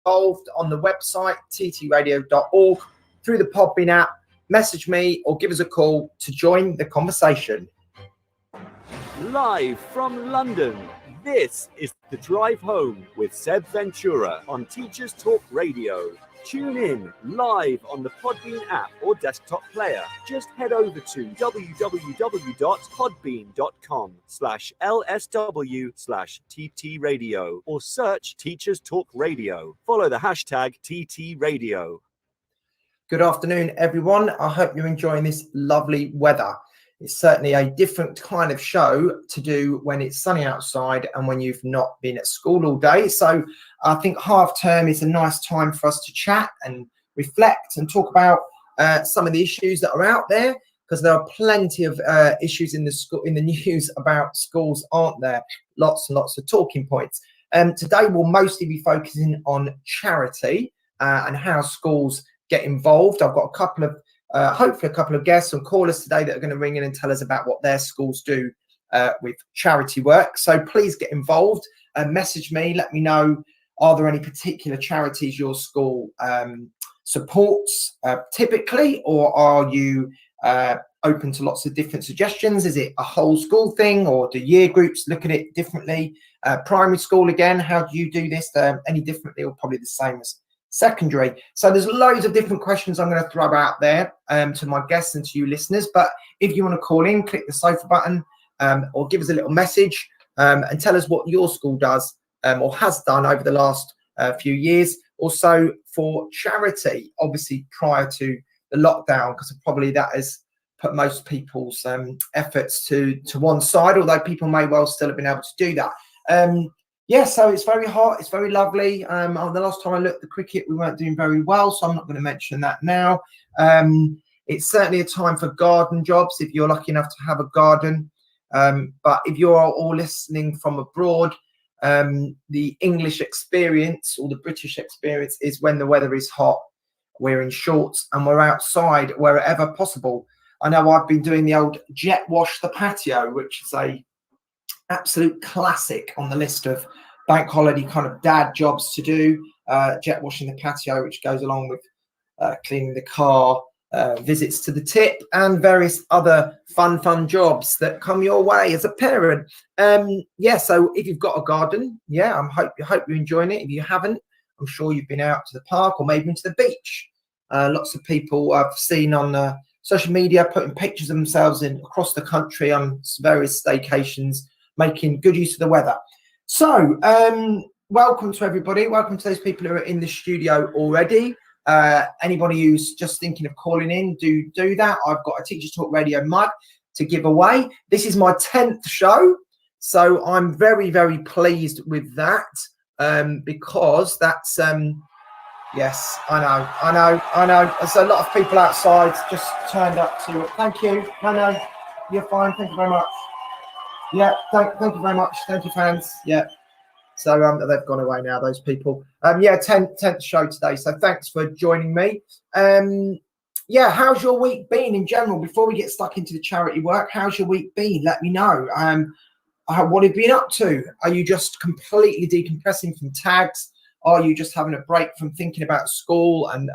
involved on the website, ttradio.org, through the Podbean app, message me or give us a call to join the conversation. Live from London, this is The Drive Home with Seb Ventura on Teachers Talk Radio. Tune in live on the Podbean app or desktop player. Just head over to www.podbean.com/LSW/TT Radio or search Teachers Talk Radio. Follow the hashtag TT Radio. Good afternoon, everyone. I hope you're enjoying this lovely weather. It's certainly a different kind of show to do when it's sunny outside and when you've not been at school all day. So I think half term is a nice time for us to chat and reflect and talk about some of the issues that are out there, because there are plenty of issues in the news about schools, aren't there? Lots and lots of talking points. Today we'll mostly be focusing on charity and how schools get involved. I've got a couple of hopefully a couple of guests and callers today that are going to ring in and tell us about what their schools do with charity work. So please get involved and message me. Let me know, are there any particular charities your school supports typically, or are you open to lots of different suggestions? Is it a whole school thing, or do year groups look at it differently? Primary school, again, how do you do this? Any differently or probably the same as secondary? So there's loads of different questions I'm going to throw out there to my guests and to you listeners. But if you want to call in, click the sofa button or give us a little message and tell us what your school does or has done over the last few years or so for charity, obviously prior to the lockdown, because probably that has put most people's efforts to one side, although people may well still have been able to do that. Yeah, so it's very hot. It's very lovely. The last time I looked at the cricket, we weren't doing very well, so I'm not going to mention that now. It's certainly a time for garden jobs if you're lucky enough to have a garden. But if you're all listening from abroad, the English experience or the British experience is when the weather is hot, we're in shorts and we're outside wherever possible. I know I've been doing the old jet wash the patio, which is a absolute classic on the list of bank holiday kind of dad jobs to do. Jet washing the patio, which goes along with cleaning the car, visits to the tip, and various other fun jobs that come your way as a parent. Yeah, so if you've got a garden, yeah, I hope you're enjoying it. If you haven't, I'm sure you've been out to the park or maybe into the beach. Lots of people I've seen on social media putting pictures of themselves in across the country on various staycations, making good use of the weather. So welcome to everybody. Welcome to those people who are in the studio already. Anybody who's just thinking of calling in, do that. I've got a Teachers Talk Radio mug to give away. This is my 10th show, so I'm very, very pleased with that because that's yes, I know. There's a lot of people outside just turned up to. Thank you. No, you're fine. Thank you very much. Yeah, thank you very much. Thank you, fans. Yeah. So they've gone away now, those people. Yeah, 10th show today. So thanks for joining me. Yeah, how's your week been in general? Before we get stuck into the charity work, how's your week been? Let me know. What have you been up to? Are you just completely decompressing from tags? Are you just having a break from thinking about school and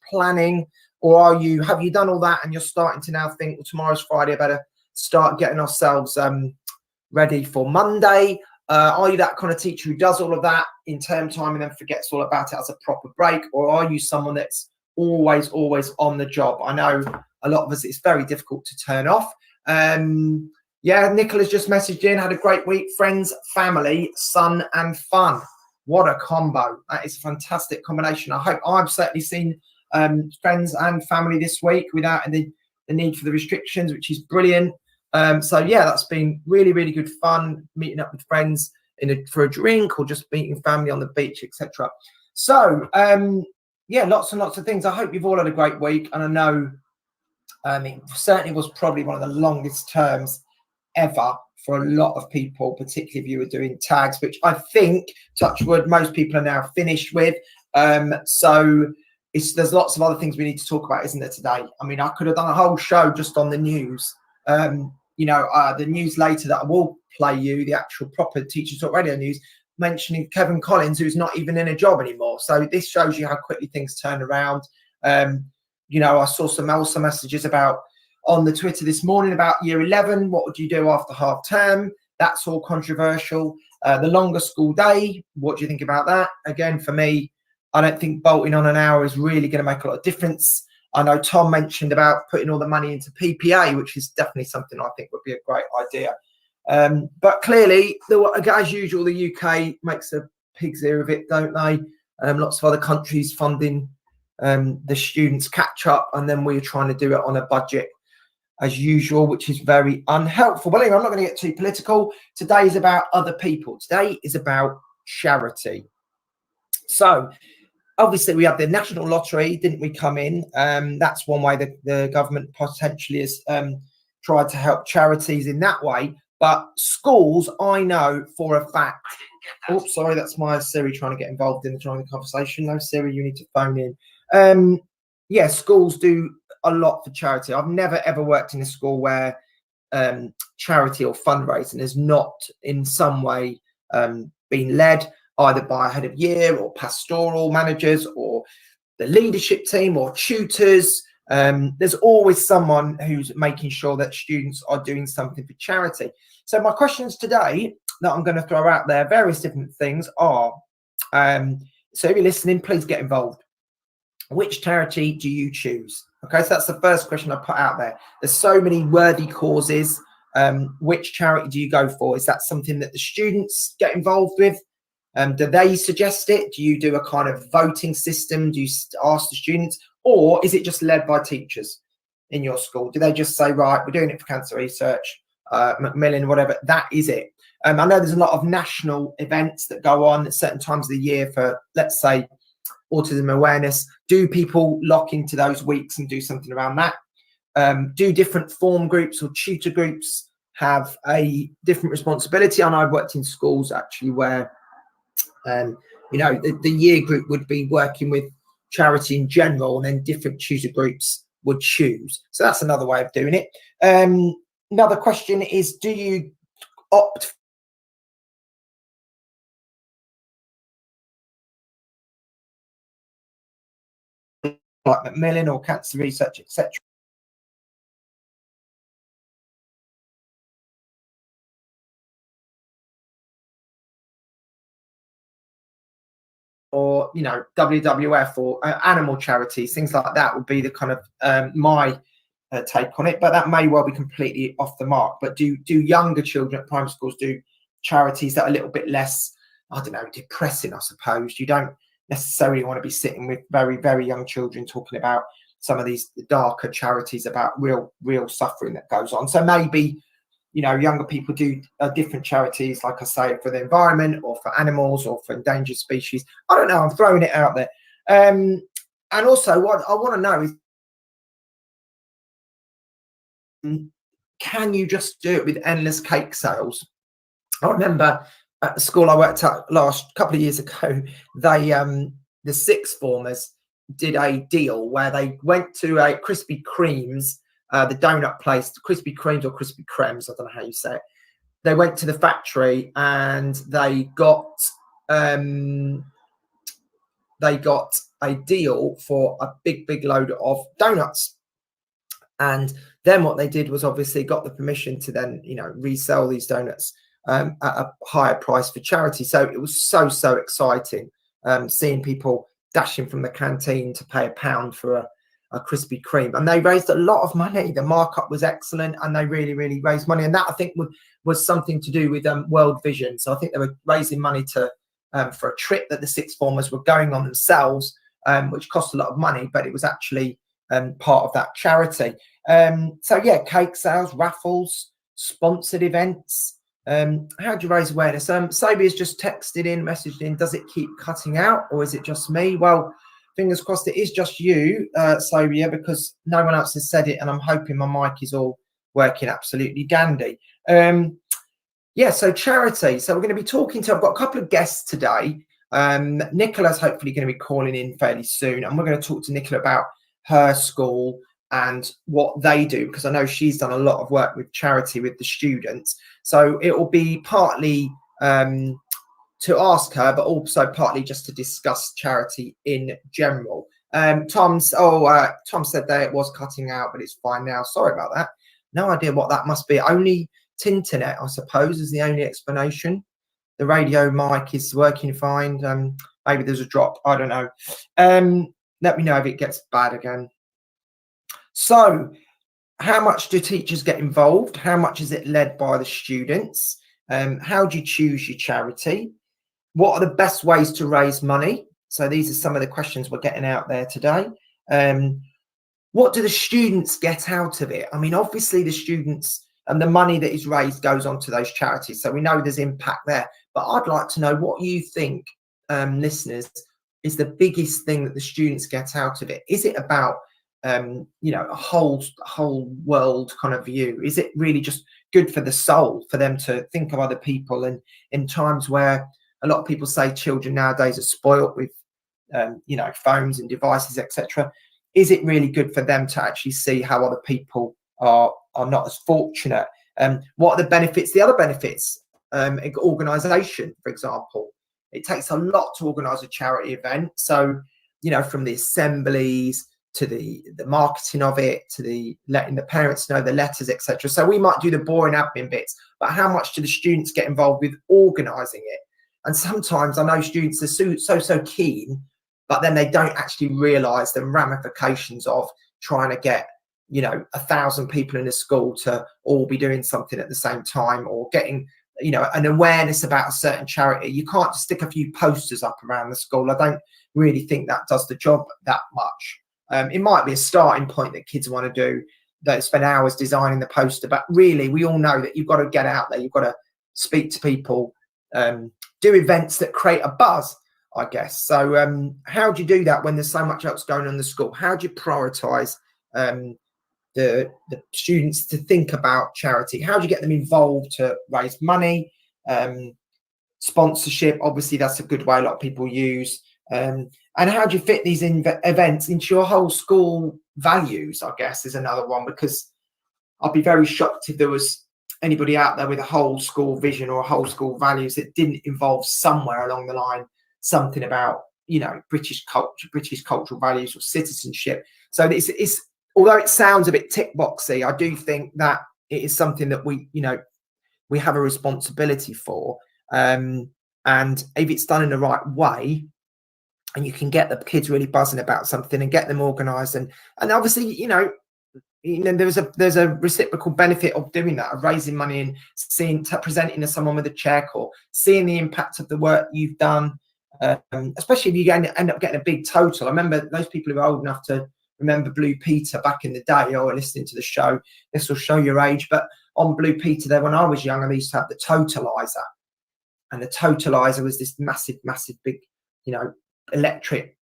planning? Or have you done all that and you're starting to now think, well, tomorrow's Friday, I better start getting ourselves ready for Monday? Are you that kind of teacher who does all of that in term time and then forgets all about it as a proper break? Or are you someone that's always on the job? I know a lot of us, it's very difficult to turn off. Yeah, Nicola's just messaged in, had a great week. Friends, family, sun and fun. What a combo. That is a fantastic combination. I've certainly seen friends and family this week without the need for the restrictions, which is brilliant. So yeah, that's been really, really good fun, meeting up with friends for a drink or just meeting family on the beach, etc. So yeah, lots and lots of things. I hope you've all had a great week, and I know it certainly was probably one of the longest terms ever for a lot of people, particularly if you were doing tags, which I think, touch wood, most people are now finished with. So there's lots of other things we need to talk about, isn't there, today? I mean, I could have done a whole show just on the news. The news later that I will play you, the actual proper Teachers Talk Radio news, mentioning Kevin Collins, who's not even in a job anymore. So this shows you how quickly things turn around. You know, I saw some messages about on the Twitter this morning about year 11. What would you do after half term? That's all controversial. The longer school day, what do you think about that? Again, for me, I don't think bolting on an hour is really going to make a lot of difference. I know Tom mentioned about putting all the money into PPA, which is definitely something I think would be a great idea. But clearly, as usual, the UK makes a pig's ear of it, don't they? Lots of other countries funding the students catch up, and then we're trying to do it on a budget as usual, which is very unhelpful. But anyway, I'm not going to get too political. Today is about other people. Today is about charity. So obviously we have the national lottery, didn't we, come in? That's one way the government potentially has tried to help charities in that way. But schools, I know for a fact. Oh, sorry, that's my Siri trying to get involved in the conversation. No, Siri, you need to phone in. Yeah, schools do a lot for charity. I've never ever worked in a school where charity or fundraising has not in some way been led either by a head of year or pastoral managers or the leadership team or tutors. There's always someone who's making sure that students are doing something for charity. So my questions today that I'm going to throw out there, various different things are, so if you're listening, please get involved. Which charity do you choose? Okay, so that's the first question I put out there. There's so many worthy causes. Which charity do you go for? Is that something that the students get involved with? Do they suggest it? Do you do a kind of voting system? Do you ask the students? Or is it just led by teachers in your school? Do they just say, right, we're doing it for cancer research, Macmillan, whatever, that is it? I know there's a lot of national events that go on at certain times of the year for, let's say, autism awareness. Do people lock into those weeks and do something around that? Do different form groups or tutor groups have a different responsibility? And I've worked in schools actually where, you know, the year group would be working with charity in general, and then different tutor groups would choose. So that's another way of doing it. Another question is, do you opt like Macmillan or cancer research, etc.? Or, you know, WWF or animal charities, things like that would be the kind of my take on it. But that may well be completely off the mark. But do younger children at primary schools do charities that are a little bit less, I don't know, depressing, I suppose? You don't necessarily want to be sitting with very, very young children talking about some of these darker charities about real suffering that goes on. So maybe, you know, younger people do different charities, like I say, for the environment or for animals or for endangered species. I don't know. I'm throwing it out there. And also, what I want to know is, can you just do it with endless cake sales? I remember at the school I worked at couple of years ago, they the sixth formers did a deal where they went to a Krispy Kreme's, the donut place, Krispy Kreme's or Krispy Kreme's, I don't know how you say it. They went to the factory and they got a deal for a big load of donuts. And then what they did was obviously got the permission to then, you know, resell these donuts at a higher price for charity. So it was so exciting seeing people dashing from the canteen to pay £1 for a Krispy Kreme, and they raised a lot of money. The markup was excellent, and they really raised money. And that, I think, was something to do with World Vision. So I think they were raising money to for a trip that the sixth formers were going on themselves, which cost a lot of money, but it was actually part of that charity. So yeah, cake sales, raffles, sponsored events. How do you raise awareness? Sabia's just messaged in, does it keep cutting out, or is it just me? Well, fingers crossed it is just you, Sabia, because no one else has said it, and I'm hoping my mic is all working absolutely dandy. Yeah, so charity. So we're going to be talking to, I've got a couple of guests today. Nicola's hopefully going to be calling in fairly soon, and we're going to talk to Nicola about her school and what they do, because I know she's done a lot of work with charity with the students. So it will be partly to ask her, but also partly just to discuss charity in general. Tom said that it was cutting out, but it's fine now. Sorry about that. No idea what that must be. Only Tinternet, I suppose, is the only explanation. The radio mic is working fine. Maybe there's a drop. I don't know. Let me know if it gets bad again. So, how much do teachers get involved? How much is it led by the students? How do you choose your charity? What are the best ways to raise money? So these are some of the questions we're getting out there today. What do the students get out of it? I mean, obviously the students and the money that is raised goes on to those charities. So we know there's impact there. But I'd like to know what you think, listeners, is the biggest thing that the students get out of it. Is it about a whole world kind of view? Is it really just good for the soul for them to think of other people? And in times where a lot of people say children nowadays are spoilt with phones and devices, etc., is it really good for them to actually see how other people are not as fortunate? What are the benefits? The other benefits, organisation, for example. It takes a lot to organise a charity event. So, from the assemblies to the marketing of it, to the letting the parents know, the letters, etc. So we might do the boring admin bits, but how much do the students get involved with organising it? And sometimes I know students are so keen, but then they don't actually realise the ramifications of trying to get 1,000 people in a school to all be doing something at the same time, or getting an awareness about a certain charity. You can't just stick a few posters up around the school. I don't really think that does the job that much. It might be a starting point that kids want to do, that spend hours designing the poster, but really we all know that you've got to get out there, you've got to speak to people, do events that create a buzz, I guess. So how do you do that when there's so much else going on in the school? How do you prioritize the students to think about charity? How do you get them involved to raise money? Sponsorship, obviously that's a good way a lot of people use. And how do you fit these events into your whole school values, I guess, is another one, because I'd be very shocked if there was anybody out there with a whole school vision or a whole school values that didn't involve somewhere along the line something about, British culture, British cultural values or citizenship. So it's although it sounds a bit tick boxy, I do think that it is something that we have a responsibility for. And if it's done in the right way, and you can get the kids really buzzing about something and get them organised, and obviously, there's a reciprocal benefit of doing that, of raising money and presenting to someone with a check, or seeing the impact of the work you've done, especially if you end up getting a big total. I remember those people who are old enough to remember Blue Peter back in the day, or listening to the show. This will show your age, but on Blue Peter there, when I was young, I used to have the totalizer, and the totalizer was this massive big, electric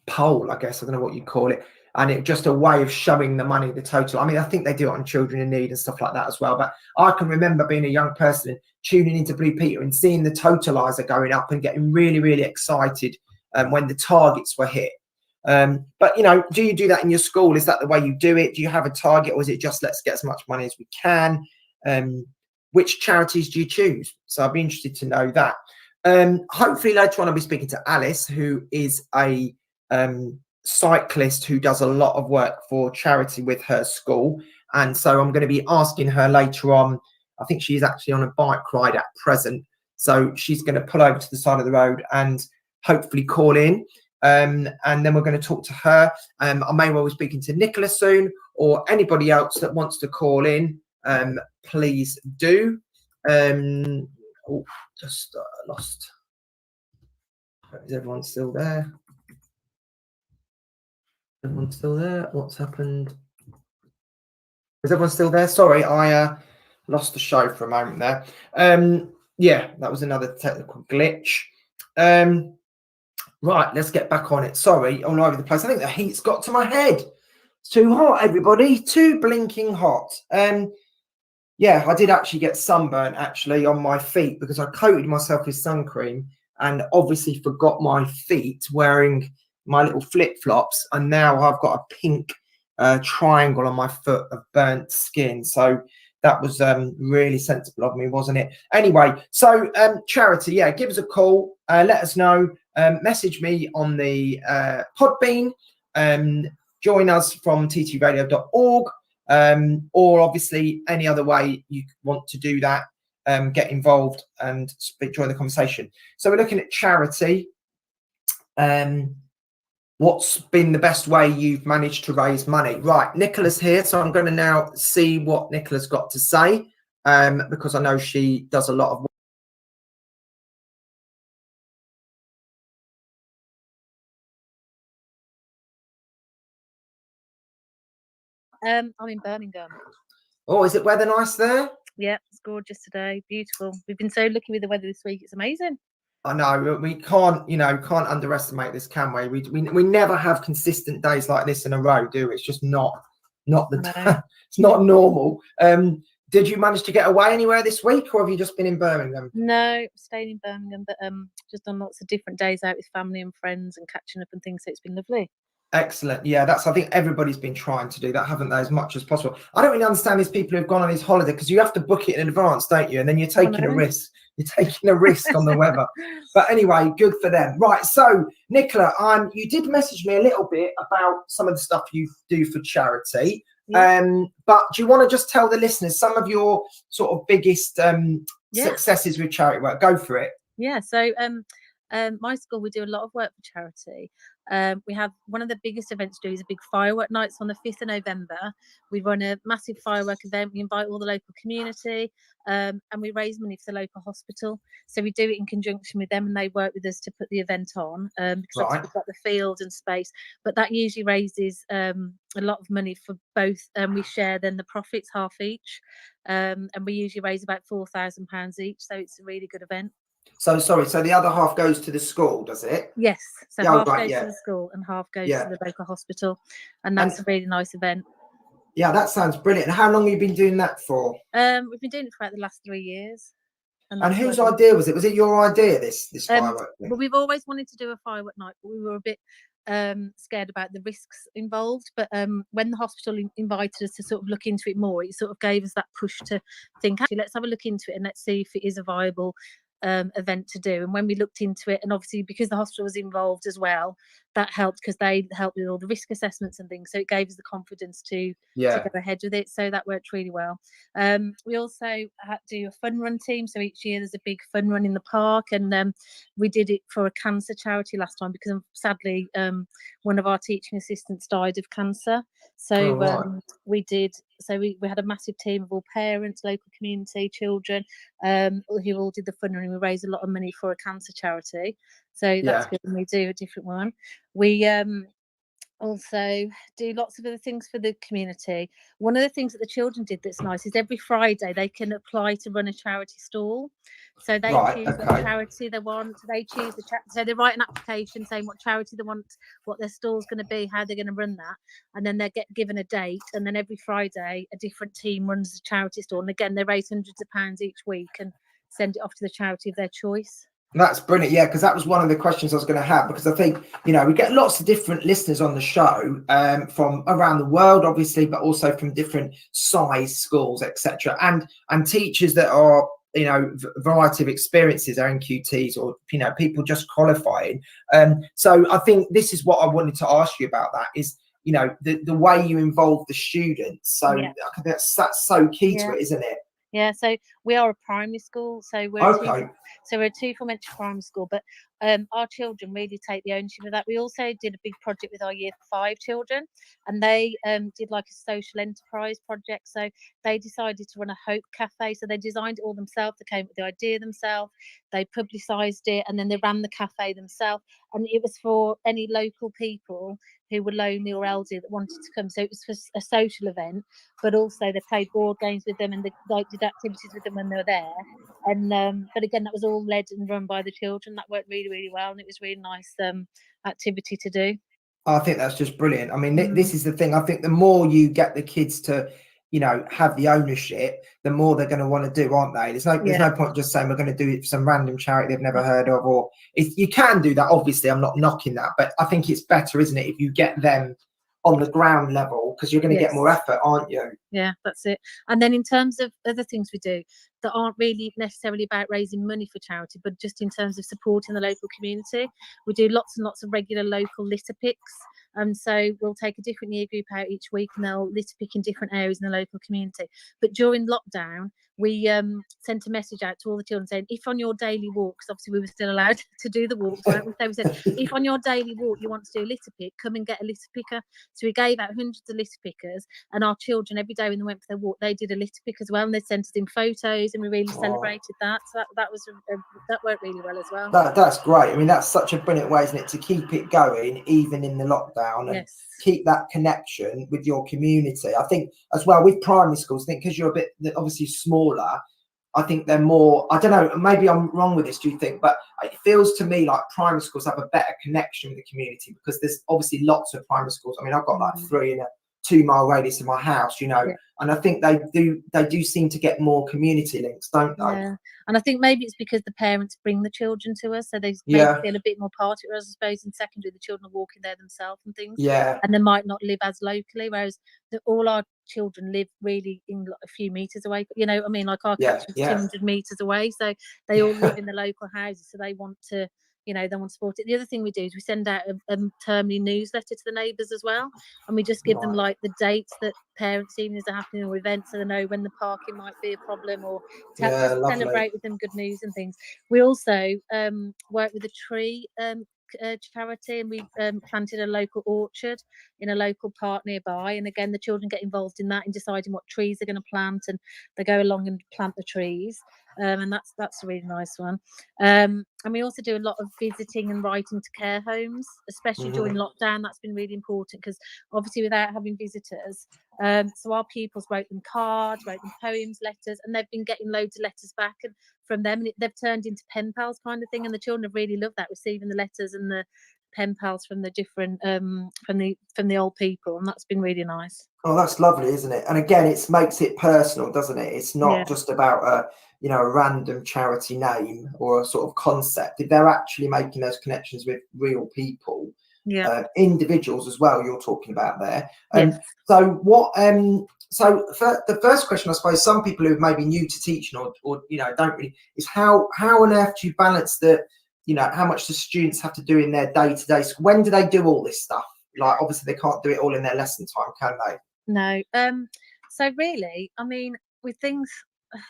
pole, I guess, I don't know what you call it, and it just a way of showing the money, the total. I mean, I think they do it on Children in Need and stuff like that as well, but I can remember being a young person and tuning into Blue Peter and seeing the totalizer going up and getting really excited when the targets were hit. But do you do that in your school? Is that the way you do it? Do you have a target, or is it just let's get as much money as we can? Which charities do you choose? So I'd be interested to know that. Hopefully later on I'll be speaking to Alice, who is a cyclist who does a lot of work for charity with her school, and so I'm going to be asking her later on. I think she's actually on a bike ride at present, so she's going to pull over to the side of the road and hopefully call in, and then we're going to talk to her. I may well be speaking to Nicola soon, or anybody else that wants to call in. Please do. Just lost. Is everyone still there? Everyone still there? What's happened? Is everyone still there? Sorry, I lost the show for a moment there. Yeah, that was another technical glitch. Right, let's get back on it. Sorry, all over the place. I think the heat's got to my head. It's too hot, everybody. Too blinking hot. Yeah, I did actually get sunburnt actually on my feet because I coated myself with sun cream and obviously forgot my feet wearing my little flip-flops, and now I've got a pink triangle on my foot of burnt skin. So that was really sensible of me, wasn't it? Anyway, so charity, yeah, give us a call, let us know, message me on the Podbean, join us from ttradio.org, or obviously any other way you want to do that, get involved and join the conversation. So we're looking at charity. What's been the best way you've managed to raise money? Right, Nicola's here, so I'm going to now see what Nicola's got to say, because I know she does a lot of work. I'm in Birmingham. Oh, is it weather nice there? Yeah, it's gorgeous today. Beautiful. We've been so lucky with the weather this week. It's amazing. I know, we can't, can't underestimate this, can we? We never have consistent days like this in a row, do we? It's just not the it's not normal. Did you manage to get away anywhere this week, or have you just been in Birmingham? No, staying in Birmingham, but just on lots of different days out with family and friends and catching up and things. So it's been lovely. Excellent. Yeah, I think everybody's been trying to do that, haven't they, as much as possible. I don't really understand these people who've gone on these holiday, because you have to book it in advance, don't you? And then you're taking a risk. You're taking a risk on the weather. But anyway, good for them. Right. So, Nicola, you did message me a little bit about some of the stuff you do for charity. Yeah. But do you want to just tell the listeners some of your sort of biggest successes with charity work? Go for it. Yeah. So, my school, we do a lot of work for charity. We have one of the biggest events to do is a big firework nights on the 5th of November. We run a massive firework event. We invite all the local community, and we raise money for the local hospital. So we do it in conjunction with them, and they work with us to put the event on, because obviously we've got the field and space. But that usually raises a lot of money for both. We share then the profits half each, and we usually raise about £4,000 each. So it's a really good event. So sorry, so the other half goes to the school, does it? Yes. So half goes to the school and half goes to the local hospital. And that's a really nice event. Yeah, that sounds brilliant. And how long have you been doing that for? We've been doing it for about the last 3 years. And whose idea was it? Was it your idea, this firework thing? Well, we've always wanted to do a firework night, but we were a bit scared about the risks involved. But when the hospital invited us to sort of look into it more, it sort of gave us that push to think, actually, let's have a look into it and let's see if it is a viable event to do. And when we looked into it, and obviously because the hospital was involved as well, that helped, because they helped with all the risk assessments and things, so it gave us the confidence to go ahead with it. So that worked really well. We also had to do a fun run team, so each year there's a big fun run in the park, and we did it for a cancer charity last time, because sadly one of our teaching assistants died of cancer. So we had a massive team of all parents, local community, children, who all did the fun run. We raised a lot of money for a cancer charity, so that's good. And we do a different one. We also do lots of other things for the community. One of the things that the children did that's nice is every Friday they can apply to run a charity stall. So they choose what charity they want. They choose so they write an application saying what charity they want, what their stall's going to be, how they're going to run that, and then they get given a date. And then every Friday a different team runs a charity stall, and again they raise hundreds of pounds each week and send it off to the charity of their choice. That's brilliant. Yeah, because that was one of the questions I was going to have, because I think, we get lots of different listeners on the show from around the world, obviously, but also from different size schools, etc. And teachers that are, variety of experiences, are NQTs or, people just qualifying. So I think this is what I wanted to ask you about, that is, the way you involve the students. So I think that's so key to it, isn't it? Yeah, so we are a primary school, so we're a two form-entry primary school, but our children really take the ownership of that. We also did a big project with our Year 5 children, and they did like a social enterprise project. So they decided to run a Hope Cafe. So they designed it all themselves. They came up with the idea themselves. They publicised it, and then they ran the cafe themselves. And it was for any local people who were lonely or elderly that wanted to come. So it was for a social event, but also they played board games with them, and they did activities with them when they were there. And but again, that was all led and run by the children. That worked really, really well, and it was really nice activity to do. I think that's just brilliant. I mean, this is the thing. I think the more you get the kids to, have the ownership, the more they're going to want to do, aren't they? There's no point just saying we're going to do it for some random charity they've never heard of, or you can do that. Obviously, I'm not knocking that, but I think it's better, isn't it, if you get them on the ground level, because you're going to get more effort, aren't you? Yeah, that's it. And then in terms of other things we do that aren't really necessarily about raising money for charity, but just in terms of supporting the local community, we do lots and lots of regular local litter picks. So we'll take a different year group out each week and they'll litter pick in different areas in the local community. But during lockdown, we sent a message out to all the children saying, if on your daily walks, obviously we were still allowed to do the walks, weren't we? So we said, if on your daily walk you want to do a litter pick, come and get a litter picker. So we gave out hundreds of litter pickers, and our children, every day when they went for their walk, they did a litter pick as well, and they sent us in photos, and we really celebrated that. So that was that worked really well as well. That's great. I mean, that's such a brilliant way, isn't it, to keep it going even in the lockdown, and keep that connection with your community. I think as well with primary schools, I think because you're a bit obviously smaller, I think they're more, I don't know, maybe I'm wrong with this, do you think? But it feels to me like primary schools have a better connection with the community, because there's obviously lots of primary schools. I mean, I've got like 3 in a 2-mile radius of my house, you know, and I think they do seem to get more community links, don't they? Yeah, and I think maybe it's because the parents bring the children to us, so they maybe feel a bit more part of it. I suppose in secondary, the children are walking there themselves and things, and they might not live as locally, whereas all our children live really in like a few meters away. You know what I mean? Like our catch is 200 meters away, so they all live in the local houses, so they want to, you know, they want to support it. The other thing we do is we send out a termly newsletter to the neighbours as well, and we just give them like the dates that parents' evenings are happening or events, so they know when the parking might be a problem, or celebrate with them good news and things. We also work with a tree charity, and we planted a local orchard in a local park nearby, and again the children get involved in that, in deciding what trees they're going to plant, and they go along and plant the trees, and that's a really nice one. And we also do a lot of visiting and writing to care homes, especially during lockdown. That's been really important, because obviously without having visitors, so our pupils wrote them cards, wrote them poems, letters, and they've been getting loads of letters back and from them, and they've turned into pen pals kind of thing, and the children have really loved that, receiving the letters and the pen pals from the different from the old people, and that's been really nice. Oh, that's lovely, isn't it? And again, it makes it personal, doesn't it? It's not just about a random charity name or a sort of concept. If they're actually making those connections with real people, individuals as well, you're talking about there. So what so for the first question, I suppose some people who may be new to teaching or don't really, is how on earth do you balance the, how much the students have to do in their day-to-day school? When do they do all this stuff? Like, obviously they can't do it all in their lesson time, can they? No. So really, I mean, with things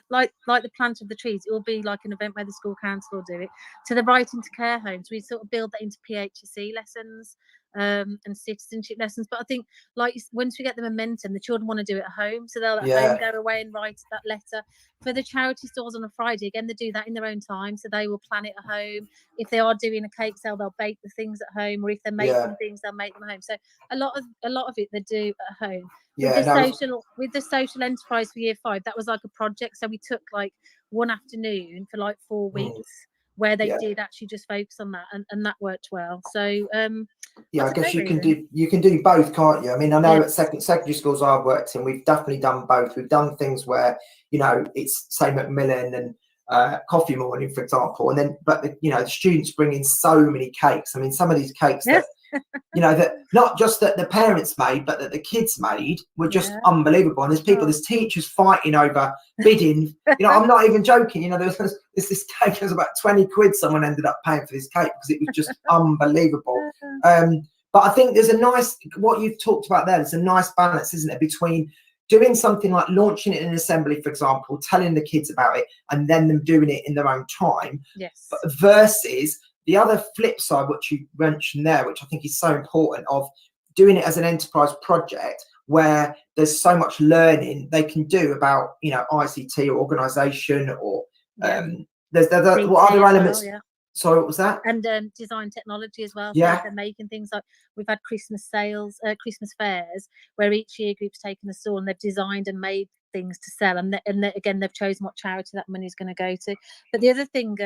like the plant of the trees, it will be like an event where the school council will do it. To the writing to care homes, we sort of build that into PHSE lessons and citizenship lessons. But I think, like, once we get the momentum, the children want to do it at home, so they'll at home go away and write that letter. For the charity stores on a Friday, again, they do that in their own time, so they will plan it at home. If they are doing a cake sale, they'll bake the things at home, or if they're making things, they'll make them at home. So a lot of it they do at home. With the social enterprise for year 5, that was like a project. So we took like one afternoon for like 4 weeks where they did actually just focus on that, and that worked well. So I guess you can do both, can't you? I mean, I know at secondary schools I've worked in, we've definitely done both. We've done things where it's say Macmillan and coffee morning, for example, and then the students bring in so many cakes. I mean, some of these cakes that that not just that the parents made, but that the kids made were just unbelievable. And there's teachers fighting over bidding. I'm not even joking. There's this cake, it was about 20 quid someone ended up paying for this cake because it was just unbelievable. But I think there's what you've talked about there, there's a nice balance, isn't it, between doing something like launching it in an assembly, for example, telling the kids about it, and then them doing it in their own time, versus the other flip side, which you mentioned there, which I think is so important, of doing it as an enterprise project where there's so much learning they can do about, ICT or organisation or there's what other elements. Sorry, what was that? And design technology as well. So they're making things like, we've had Christmas sales, Christmas fairs, where each year group's taken a stall and they've designed and made things to sell, and again they've chosen what charity that money is going to go to. But the other thing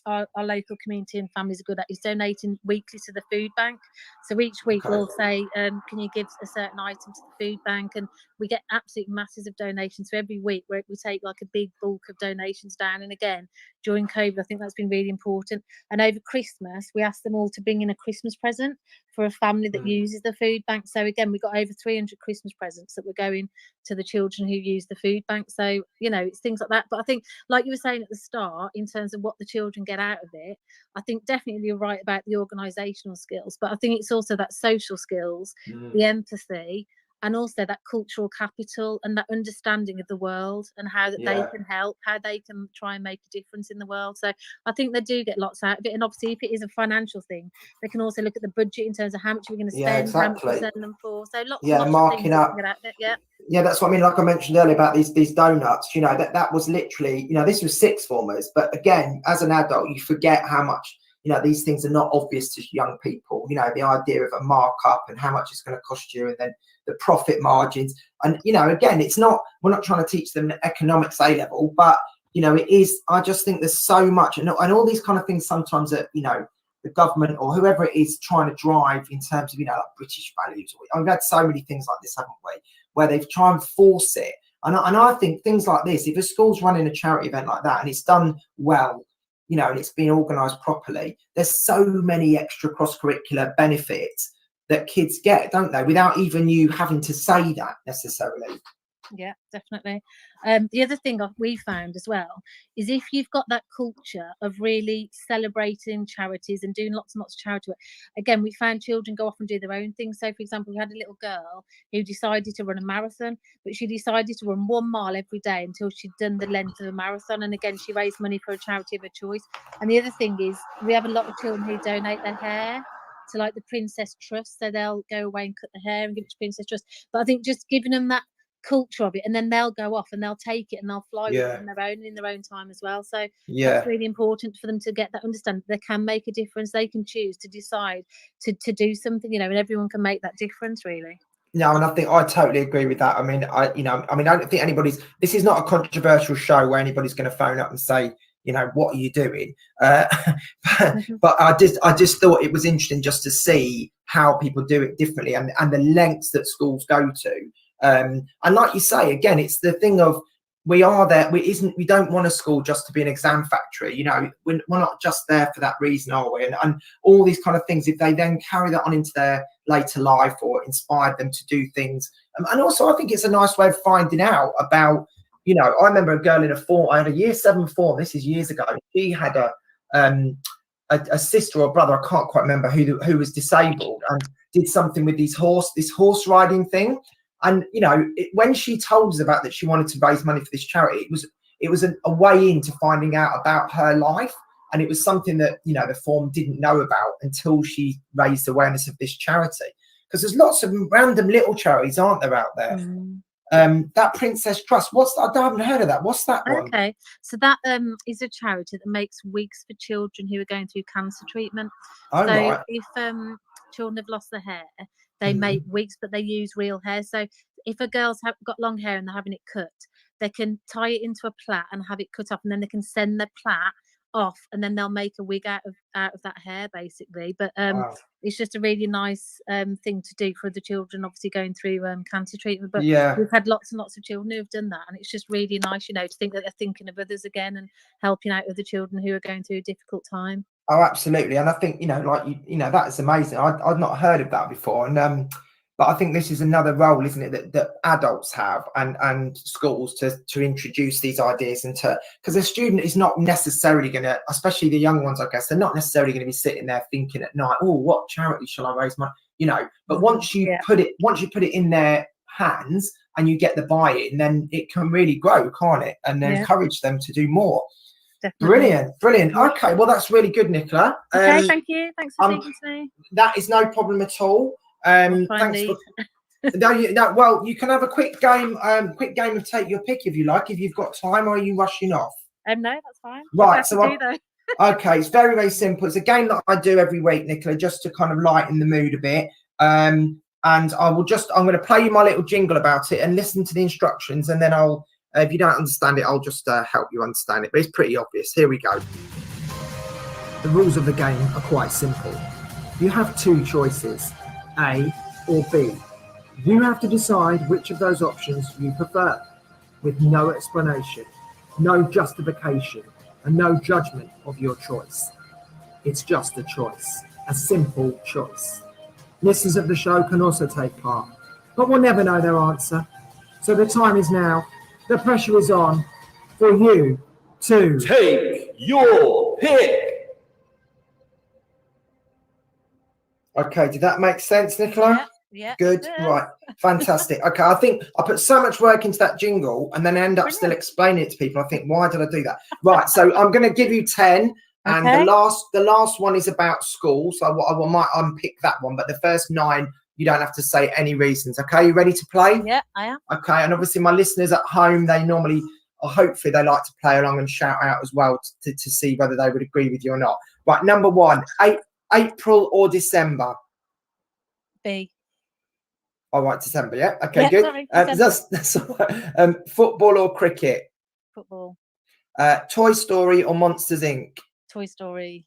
our local community and families are good at is donating weekly to the food bank. So each week we'll say, can you give a certain item to the food bank, and we get absolute masses of donations. So every week we take like a big bulk of donations down, and again during COVID I think that's been really important. And over Christmas we asked them all to bring in a Christmas present, for a family that uses the food bank. So again, we got over 300 Christmas presents that were going to the children who use the food bank. So, you know, it's things like that. But I think, like you were saying at the start, in terms of what the children get out of it, I think definitely you're right about the organisational skills, but I think it's also that social skills, the empathy, and also that cultural capital and that understanding of the world and how that they can help, how they can try and make a difference in the world. So I think they do get lots out of it. And obviously, if it is a financial thing, they can also look at the budget in terms of how much we're going to spend, how much we're selling them for. So lots and lots marking of things up. get out of it. Yeah, that's what I mean. Like I mentioned earlier about these donuts, you know, that was literally, you know, this was sixth formers. But again, as an adult, you forget how much, you know, these things are not obvious to young people. You know, the idea of a markup and how much it's going to cost you, and then the profit margins. And, you know, again, it's not, we're not trying to teach them economics A level, but, you know, it is, I just think there's so much, and all these kind of things sometimes that, you know, the government or whoever it is trying to drive in terms of, you know, like British values. I've had so many things like this, haven't we, where they've tried and force it. And I think things like this, if a school's running a charity event like that and it's done well, you know, and it's been organised properly, there's so many extra cross-curricular benefits that kids get, don't they, without even you having to say that necessarily. Yeah, definitely. The other thing we found as well is if you've got that culture of really celebrating charities and doing lots and lots of charity work, again, we found children go off and do their own things. So, for example, we had a little girl who decided to run a marathon, but she decided to run 1 mile every day until she'd done the length of a marathon. And again, she raised money for a charity of her choice. And the other thing is we have a lot of children who donate their hair to like the Princess Trust. So they'll go away and cut the hair and give it to Princess Trust. But I think just giving them that culture of it, and then they'll go off and they'll take it and they'll fly with it on their own in their own time as well. So that's really important for them to get that understanding. They can make a difference. They can choose to decide to do something, you know, and everyone can make that difference, really. No, and I think I totally agree with that. I mean, I don't think this is not a controversial show where anybody's going to phone up and say, you know, what are you doing? But I just thought it was interesting just to see how people do it differently and the lengths that schools go to. And like you say, again, it's the thing of we don't want a school just to be an exam factory. You know, we're not just there for that reason, are we? And all these kind of things, if they then carry that on into their later life or inspired them to do things. And also, I think it's a nice way of finding out about, you know, I remember a girl in I had a year 7 form, this is years ago. She had a sister or brother, I can't quite remember, who was disabled and did something with this horse riding thing. And, you know, when she told us about that she wanted to raise money for this charity, it was a way into finding out about her life. And it was something that, you know, the form didn't know about until she raised awareness of this charity. Because there's lots of random little charities, aren't there, out there? That Princess Trust, I haven't heard of that. What's that one? Okay, so that is a charity that makes wigs for children who are going through cancer treatment. If children have lost their hair, they make wigs, but they use real hair. So if a girl's got long hair and they're having it cut, they can tie it into a plait and have it cut off, and then they can send the plait off, and then they'll make a wig out of that hair, basically. But it's just a really nice thing to do for the children, obviously going through cancer treatment. But we've had lots and lots of children who have done that, and it's just really nice, you know, to think that they're thinking of others again and helping out other children who are going through a difficult time. Oh, absolutely. And I think, you know, like, you know, that is amazing. I'd not heard of that before. And but I think this is another role, isn't it, that adults have and schools to introduce these ideas into, because a student is not necessarily going to, especially the young ones, I guess, they're not necessarily going to be sitting there thinking at night, oh, what charity shall I raise money? You know, but once you put it in their hands and you get the buy-in, then it can really grow, can't it? And encourage them to do more. Definitely. Brilliant. Okay, well, that's really good, Nicola. Okay, thank you. Thanks for speaking to me. That is no problem at all. Thanks for well, you can have a quick game of take your pick if you like, if you've got time, or are you rushing off? No, that's fine. Right, okay, it's very, very simple. It's a game that I do every week, Nicola, just to kind of lighten the mood a bit. And I'm going to play you my little jingle about it and listen to the instructions, and then I'll if you don't understand it, I'll just help you understand it. But it's pretty obvious. Here we go. The rules of the game are quite simple. You have 2 choices, A or B. You have to decide which of those options you prefer, with no explanation, no justification, and no judgment of your choice. It's just a choice, a simple choice. Listeners of the show can also take part, but we'll never know their answer. So the time is now. The pressure is on for you to take your pick. Okay, did that make sense, Nicola? Yeah. Good. Right. Fantastic. Okay, I think I put so much work into that jingle and then I end up still explaining it to people. I think, why did I do that? Right. So I'm going to give you 10. And Okay. the last one is about school. So I might unpick that one. But the first 9, you don't have to say any reasons. Okay, you ready to play? Yeah, I am. Okay. And obviously my listeners at home, they normally, or hopefully they like to play along and shout out as well to see whether they would agree with you or not. Right. Number 1, April or December? B. All right, December, yeah. Okay, Yeah, good. sorry, That's all right. Football or cricket? Football. Toy Story or Monsters Inc? Toy Story.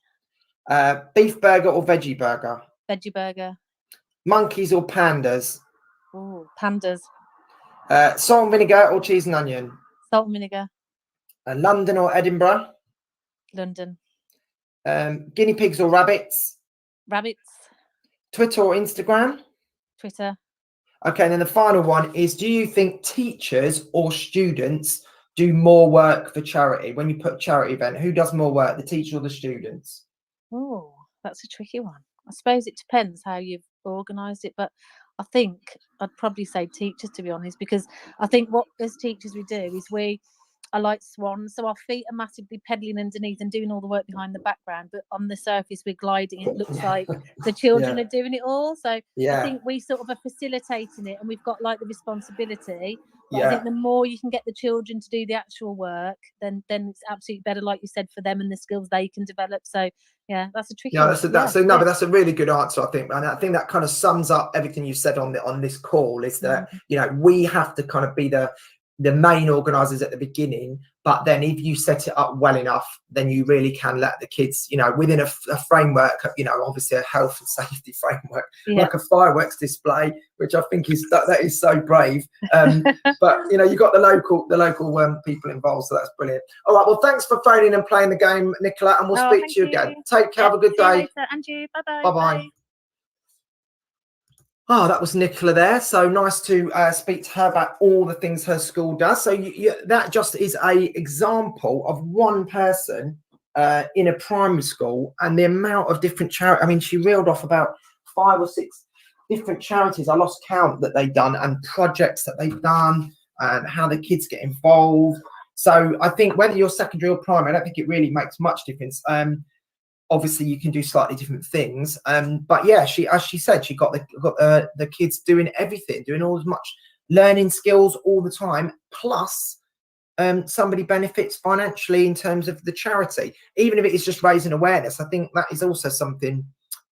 Beef burger or veggie burger? Veggie burger. Monkeys or pandas? Ooh, pandas. Salt and vinegar or cheese and onion? Salt and vinegar. London or Edinburgh? London. Guinea pigs or rabbits? Rabbits. Twitter or Instagram? Twitter. Okay, and then the final one is, do you think teachers or students do more work for charity? When you put charity event, who does more work, the teacher or the students? Oh, that's a tricky one. I suppose it depends how you've organised it, but I think I'd probably say teachers, to be honest, because I think what as teachers we do is we are like swans, so our feet are massively pedaling underneath and doing all the work behind the background, but on the surface we're gliding. It looks like the children are doing it all. So I think we sort of are facilitating it, and we've got like the responsibility. But I think the more you can get the children to do the actual work, then it's absolutely better, like you said, for them and the skills they can develop. So yeah, that's a tricky one. But that's a really good answer, I think, and I think that kind of sums up everything you said on this call. Is that we have to kind of be the main organisers at the beginning, but then if you set it up well enough, then you really can let the kids, within a framework, obviously a health and safety framework, like a fireworks display, which I think that is so brave. But you've got the local people involved, so that's brilliant. All right, well, thanks for phoning and playing the game, Nicola, and we'll speak to you again. Take care. Have a good day. And you. Bye-bye. Bye-bye. Oh, that was Nicola there. So nice to speak to her about all the things her school does. So that just is a example of one person in a primary school and the amount of different charities. I mean, she reeled off about 5 or 6 different charities. I lost count that they've done and projects that they've done and how the kids get involved. So I think whether you're secondary or primary, I don't think it really makes much difference. Obviously you can do slightly different things, but yeah, as she said, she got the kids doing everything, doing all as much learning skills all the time, plus somebody benefits financially in terms of the charity, even if it is just raising awareness. I think that is also something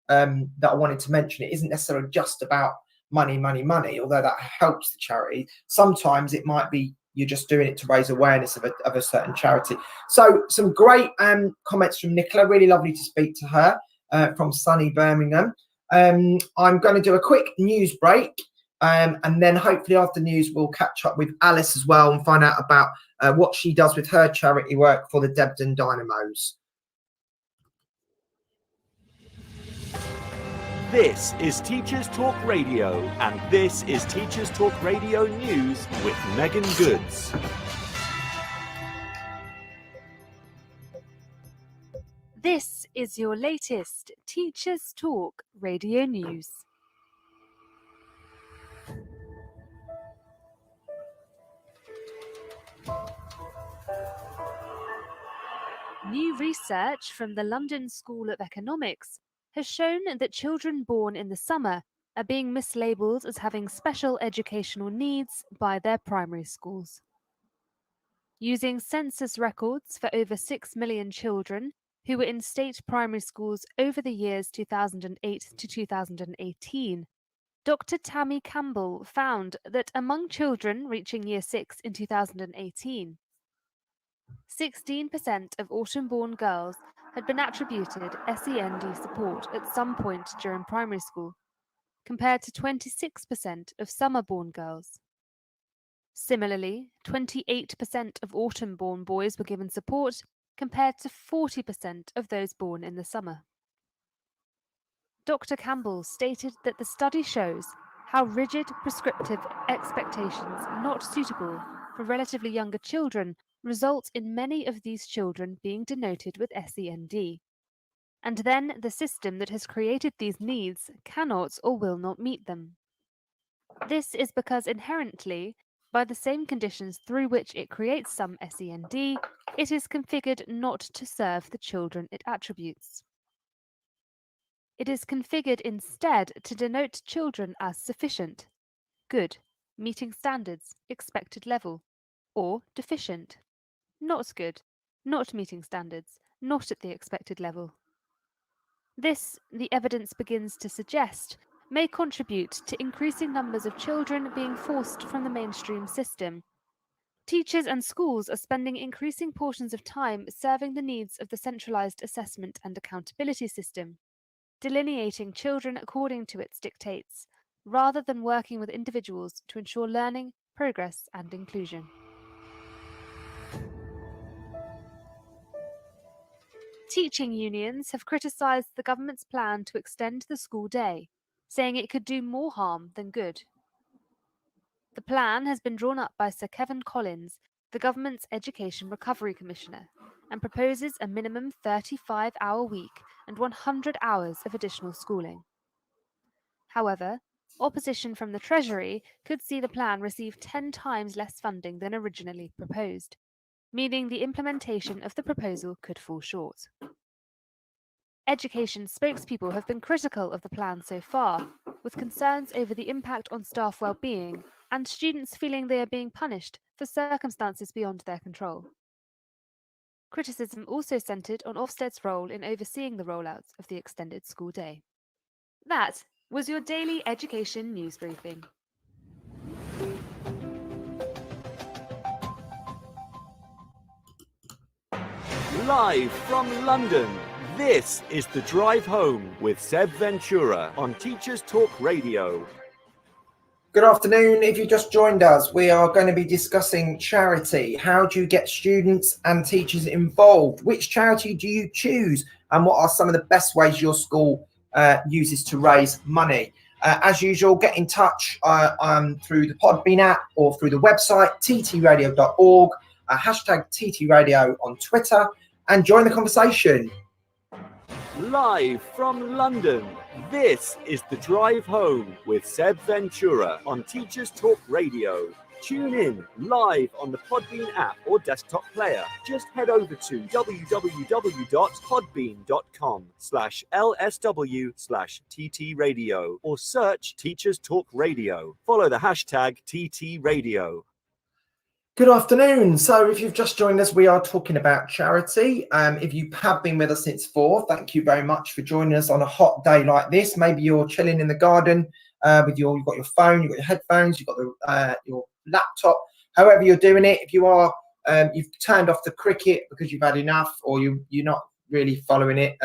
that I wanted to mention. It isn't necessarily just about money, although that helps the charity. Sometimes it might be you're just doing it to raise awareness of a certain charity. So some great comments from Nicola. Really lovely to speak to her from sunny Birmingham. I'm going to do a quick news break, and then hopefully after news we'll catch up with Alice as well and find out about what she does with her charity work for the Debden Dynamos. This is Teachers Talk Radio, and this is Teachers Talk Radio News with Megan Goods. This is your latest Teachers Talk Radio News. New research from the London School of Economics has shown that children born in the summer are being mislabelled as having special educational needs by their primary schools. Using census records for over 6 million children who were in state primary schools over the years 2008 to 2018, Dr. Tammy Campbell found that among children reaching Year 6 in 2018, 16% of autumn-born girls had been attributed SEND support at some point during primary school, compared to 26% of summer-born girls. Similarly, 28% of autumn-born boys were given support, compared to 40% of those born in the summer. Dr. Campbell stated that the study shows how rigid prescriptive expectations not suitable for relatively younger children result in many of these children being denoted with SEND. And then the system that has created these needs cannot or will not meet them. This is because inherently, by the same conditions through which it creates some SEND, it is configured not to serve the children it attributes. It is configured instead to denote children as sufficient, good, meeting standards, expected level, or deficient, not good, not meeting standards, not at the expected level. This, the evidence begins to suggest, may contribute to increasing numbers of children being forced from the mainstream system. Teachers and schools are spending increasing portions of time serving the needs of the centralized assessment and accountability system, delineating children according to its dictates, rather than working with individuals to ensure learning, progress, and inclusion. Teaching unions have criticised the government's plan to extend the school day, saying it could do more harm than good. The plan has been drawn up by Sir Kevin Collins, the government's Education Recovery Commissioner, and proposes a minimum 35-hour week and 100 hours of additional schooling. However, opposition from the Treasury could see the plan receive 10 times less funding than originally proposed, meaning the implementation of the proposal could fall short. Education spokespeople have been critical of the plan so far, with concerns over the impact on staff well-being and students feeling they are being punished for circumstances beyond their control. Criticism also centred on Ofsted's role in overseeing the rollout of the extended school day. That was your daily education news briefing. Live from London, this is The Drive Home with Seb Ventura on Teachers Talk Radio. Good afternoon. If you just joined us, we are going to be discussing charity. How do you get students and teachers involved? Which charity do you choose? And what are some of the best ways your school uses to raise money? As usual, get in touch through the Podbean app or through the website, ttradio.org, hashtag TTRadio on Twitter, and join the conversation. Live from London, this is The Drive Home with Seb Ventura on Teachers Talk Radio. Tune in live on the Podbean app or desktop player. Just head over to www.podbean.com/LSW/TT Radio or search Teachers Talk Radio. Follow the hashtag TT Radio. Good afternoon. So if you've just joined us, we are talking about charity. If you have been with us since 4, thank you very much for joining us on a hot day like this. Maybe you're chilling in the garden you've got your phone, you've got your headphones, you've got your laptop, however you're doing it. If you are, you've turned off the cricket because you've had enough, or you're not really following it.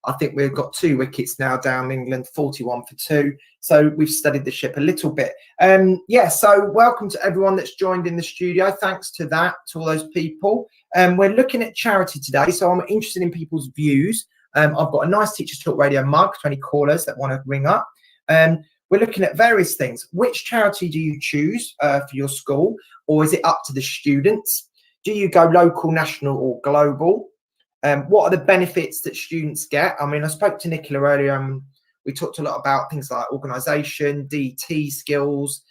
I think we've got 2 wickets now down England, 41 for 2. So we've studied the ship a little bit. So welcome to everyone that's joined in the studio. Thanks to all those people. We're looking at charity today, so I'm interested in people's views. I've got a nice Teachers Talk Radio mug to any callers that want to ring up. We're looking at various things. Which charity do you choose for your school, or is it up to the students? Do you go local, national, or global? What are the benefits that students get? I mean, I spoke to Nicola earlier. We talked a lot about things like organisation, DT skills,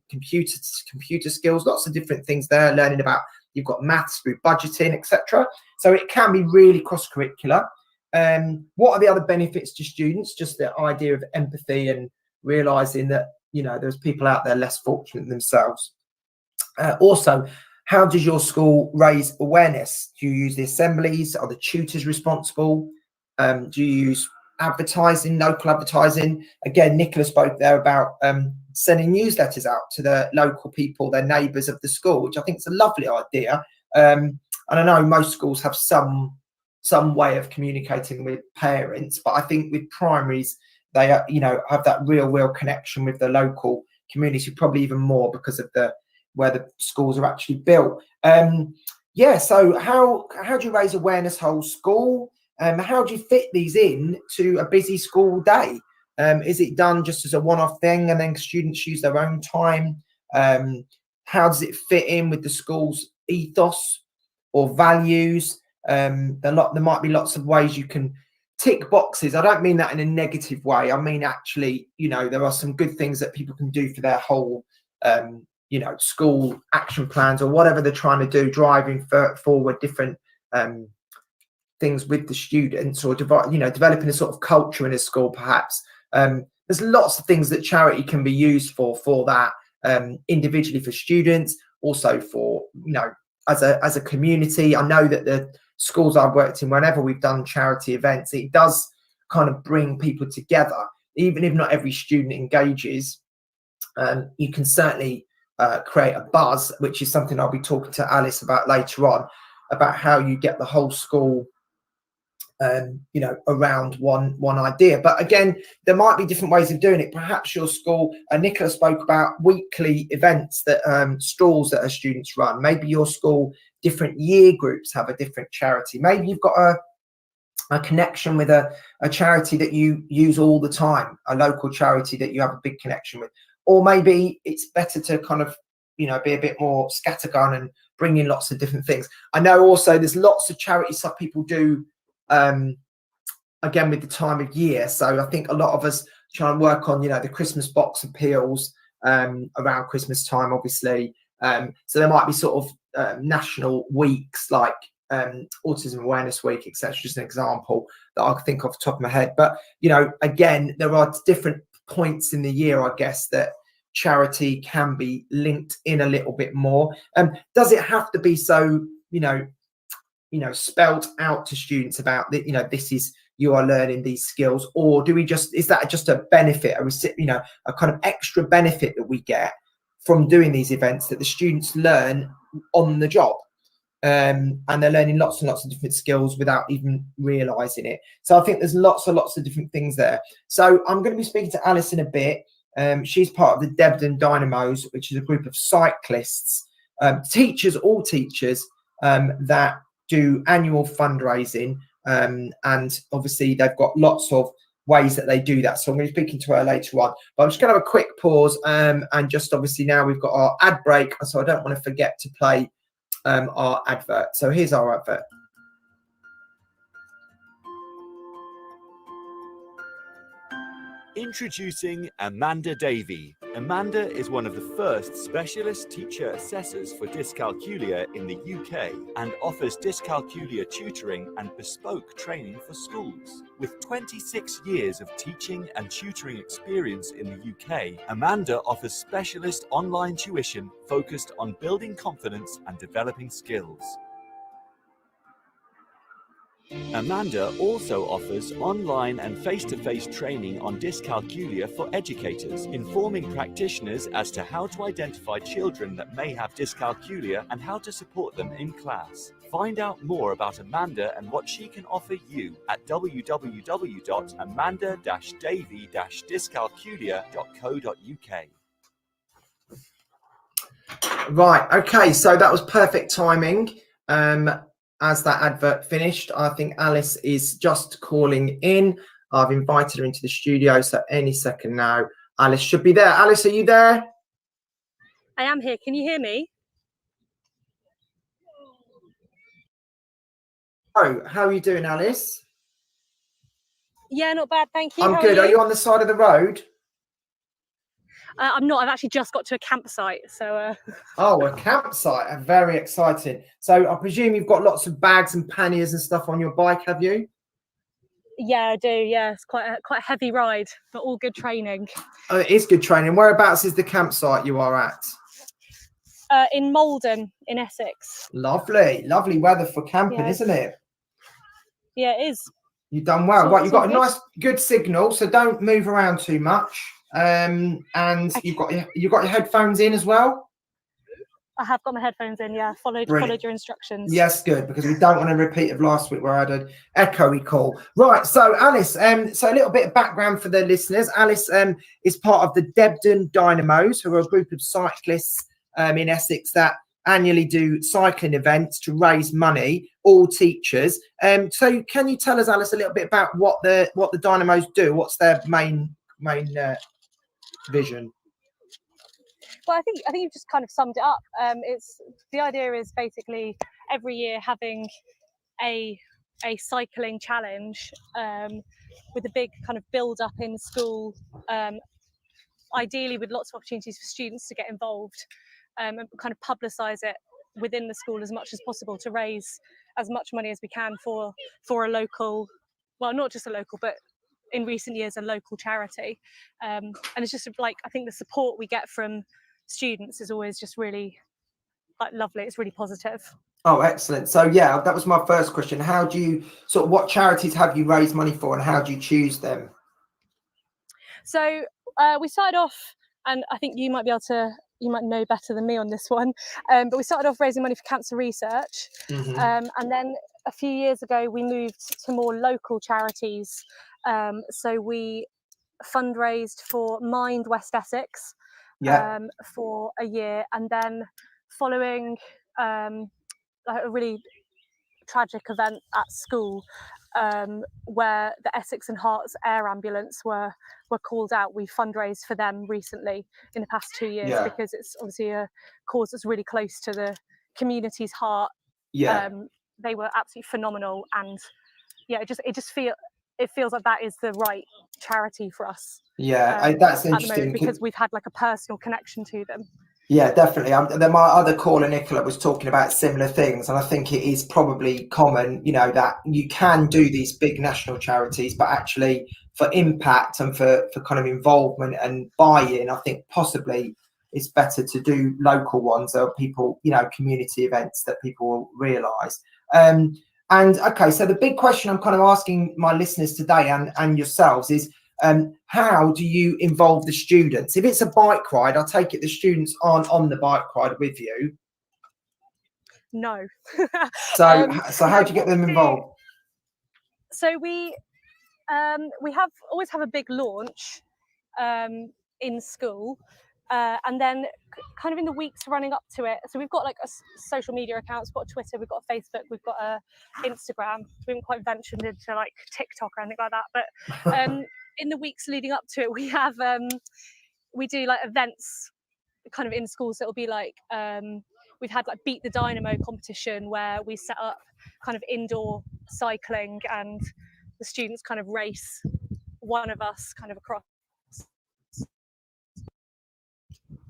computer skills, lots of different things there, learning about, you've got maths through budgeting, etc. So it can be really cross-curricular. What are the other benefits to students? Just the idea of empathy and realising that, there's people out there less fortunate than themselves. Also, how does your school raise awareness? Do you use the assemblies? Are the tutors responsible? Do you use advertising, local advertising? Again, Nicola spoke there about sending newsletters out to the local people, their neighbours of the school, which I think is a lovely idea. And I know most schools have some way of communicating with parents, but I think with primaries, they have that real connection with the local community, probably even more because of where the schools are actually built. So how do you raise awareness whole school? How do you fit these in to a busy school day? Is it done just as a one-off thing and then students use their own time? How does it fit in with the school's ethos or values? There might be lots of ways you can tick boxes. I don't mean that in a negative way. I mean, actually, there are some good things that people can do for their whole, school action plans or whatever they're trying to do, driving forward different things with the students, or developing a sort of culture in a school, perhaps. There's lots of things that charity can be used for that, individually for students, also for, as a community. I know that the schools I've worked in, whenever we've done charity events, it does kind of bring people together. Even if not every student engages, you can certainly create a buzz, which is something I'll be talking to Alice about later on, about how you get the whole school around one idea. But again, there might be different ways of doing it. Perhaps your school, Nicola spoke about weekly events that stalls that our students run. Maybe your school, different year groups have a different charity. Maybe you've got a connection with a charity that you use all the time, a local charity that you have a big connection with. Or maybe it's better to kind of be a bit more scattergun and bring in lots of different things. I know also there's lots of charities that people do again with the time of year. So I think a lot of us try and work on the Christmas box appeals around Christmas time, obviously. So there might be sort of national weeks like Autism Awareness Week, etc. Just an example that I think off the top of my head. But again, there are different points in the year, I guess, that charity can be linked in a little bit more. Does it have to be so spelt out to students about that, this is, you are learning these skills? Or is that just a benefit, a kind of extra benefit that we get from doing these events, that the students learn on the job, and they're learning lots and lots of different skills without even realizing it? So I think there's lots and lots of different things there. So I'm going to be speaking to Alice in a bit. She's part of the Debden Dynamos, which is a group of cyclists, all teachers that do annual fundraising, and obviously they've got lots of ways that they do that. So I'm going to be speaking to her later on, but I'm just going to have a quick pause, and just obviously now we've got our ad break, so I don't want to forget to play our advert. So here's our advert. Introducing Amanda Davey. Amanda is one of the first specialist teacher assessors for dyscalculia in the UK and offers dyscalculia tutoring and bespoke training for schools. With 26 years of teaching and tutoring experience in the UK, Amanda offers specialist online tuition focused on building confidence and developing skills. Amanda also offers online and face-to-face training on dyscalculia for educators, informing practitioners as to how to identify children that may have dyscalculia and how to support them in class. Find out more about Amanda and what she can offer you at www.amanda-davey-dyscalculia.co.uk. Right, okay, so that was perfect timing. As that advert finished, I think Alice is just calling in. I've invited her into the studio, so any second now, Alice should be there. Alice, are you there? I am here. Can you hear me? Oh, how are you doing, Alice? Yeah, not bad, thank you. I'm good. Are you on the side of the road? I'm not. I've actually just got to a campsite. So. Oh, a campsite. Very exciting. So I presume you've got lots of bags and panniers and stuff on your bike, have you? Yeah, I do. Yeah, it's quite a heavy ride, but all good training. Oh, it is good training. Whereabouts is the campsite you are at? In Malden, in Essex. Lovely, lovely weather for camping, isn't it? Yeah, it is. You've done well. Right, you've got a nice, good signal, so don't move around too much. And okay. you've got your headphones in as well. I have got my headphones in. Yeah, followed your instructions. Yes, good, because we don't want a repeat of last week where I had an echoey call. Right, so Alice, so a little bit of background for the listeners. Alice is part of the Debden Dynamos, who are a group of cyclists in Essex that annually do cycling events to raise money, all teachers. So can you tell us, Alice, a little bit about what the Dynamos do? What's their main vision? Well, I think you've just kind of summed it up. It's the idea is basically every year having a cycling challenge with a big kind of build up in school, ideally with lots of opportunities for students to get involved, and kind of publicise it within the school as much as possible to raise as much money as we can for a local, well, not just a local, but in recent years a local charity. And it's just like, I think the support we get from students is always just really like lovely. It's really positive. Oh, excellent. So yeah, that was my first question. How do you what charities have you raised money for, and how do you choose them? So we started off, and I think you might know better than me on this one, but we started off raising money for cancer research. And then a few years ago we moved to more local charities. So we fundraised for Mind West Essex for a year, and then following a really tragic event at school, where the Essex and Herts Air Ambulance were called out, we fundraised for them recently in the past 2 years, because it's obviously a cause that's really close to the community's heart. They were absolutely phenomenal, and it feels like that is the right charity for us. That's interesting, because we've had like a personal connection to them. Yeah, definitely. My other caller, Nicola, was talking about similar things, and I think it is probably common, that you can do these big national charities, but actually for impact and for kind of involvement and buy-in, I think possibly it's better to do local ones, or people, community events that people will realise. And okay, so the big question I'm kind of asking my listeners today and yourselves is, how do you involve the students? If it's a bike ride, I take it the students aren't on the bike ride with you. No. So how do you get them involved? So we always have a big launch in school, and then kind of in the weeks running up to it. So we've got like a social media accounts, we've got Twitter, we've got Facebook, we've got Instagram. We haven't quite ventured into like TikTok or anything like that, but in the weeks leading up to it, we have we do like events kind of in schools. So it'll be like we've had like Beat the Dynamo competition, where we set up kind of indoor cycling, and the students kind of race one of us kind of across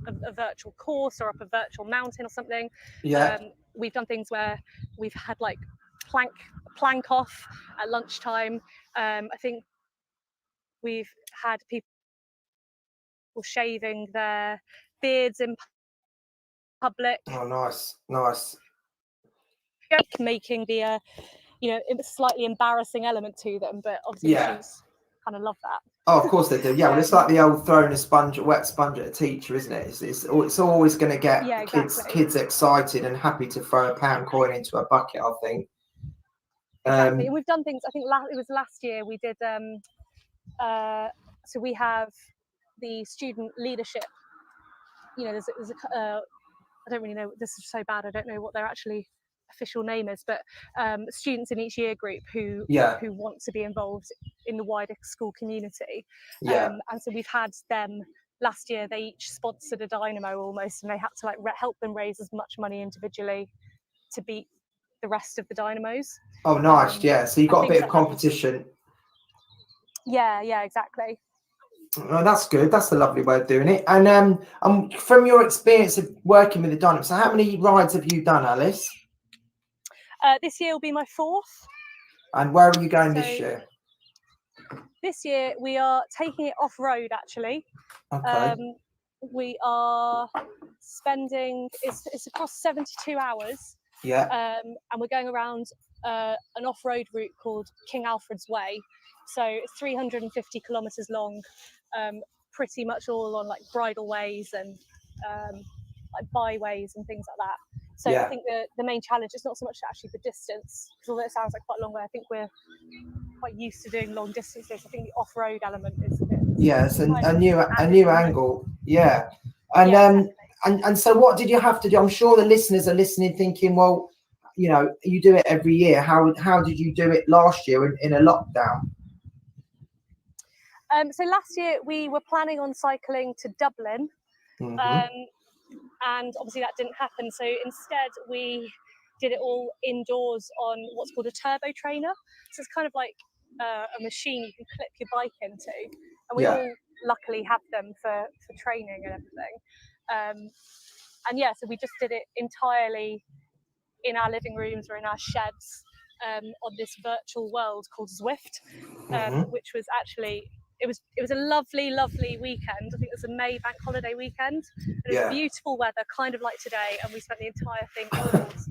a virtual course or up a virtual mountain or something. We've done things where we've had like plank off at lunchtime. I think we've had people shaving their beards in public. Oh, nice. Making the slightly embarrassing element to them, but obviously students kind of love that. Oh, of course they do. Yeah, well, it's like the old throwing a wet sponge at a teacher, isn't it? It's always going to get kids excited and happy to throw a pound coin into a bucket, I think. Exactly. And we've done things, I think it was last year we did, so we have the student leadership, there's I don't really know, this is so bad, I don't know what their actually official name is, but students in each year group who want to be involved in the wider school community. And so we've had them last year, they each sponsored a dynamo almost, and they had to like help them raise as much money individually to beat the rest of the dynamos. Oh, nice. So you got a bit of competition. Yeah, exactly. Oh, that's good. That's a lovely way of doing it. And from your experience of working with the dynamo, so how many rides have you done, Alice? This year will be my 4th. And where are you going this year? This year we are taking it off-road, actually. Okay. We are spending, it's across 72 hours. And we're going around an off-road route called King Alfred's Way. So it's 350 kilometres long, pretty much all on like bridle ways and like byways and things like that. So I think the main challenge is not so much actually the distance, because although it sounds like quite a long way, I think we're quite used to doing long distances. I think the off-road element is a bit. It's a new angle. And and so what did you have to do? I'm sure the listeners are listening thinking, well, you know, you do it every year. How did you do it last year in a lockdown? So last year we were planning on cycling to Dublin, and obviously that didn't happen. So instead we did it all indoors on what's called a turbo trainer. So it's kind of like a machine you can clip your bike into, and we all luckily have them for training and everything. And yeah, so we just did it entirely in our living rooms or in our sheds on this virtual world called Zwift, which was actually, it was a lovely weekend. I think it was a May bank holiday weekend, and it was beautiful weather, kind of like today, and we spent the entire thing indoors.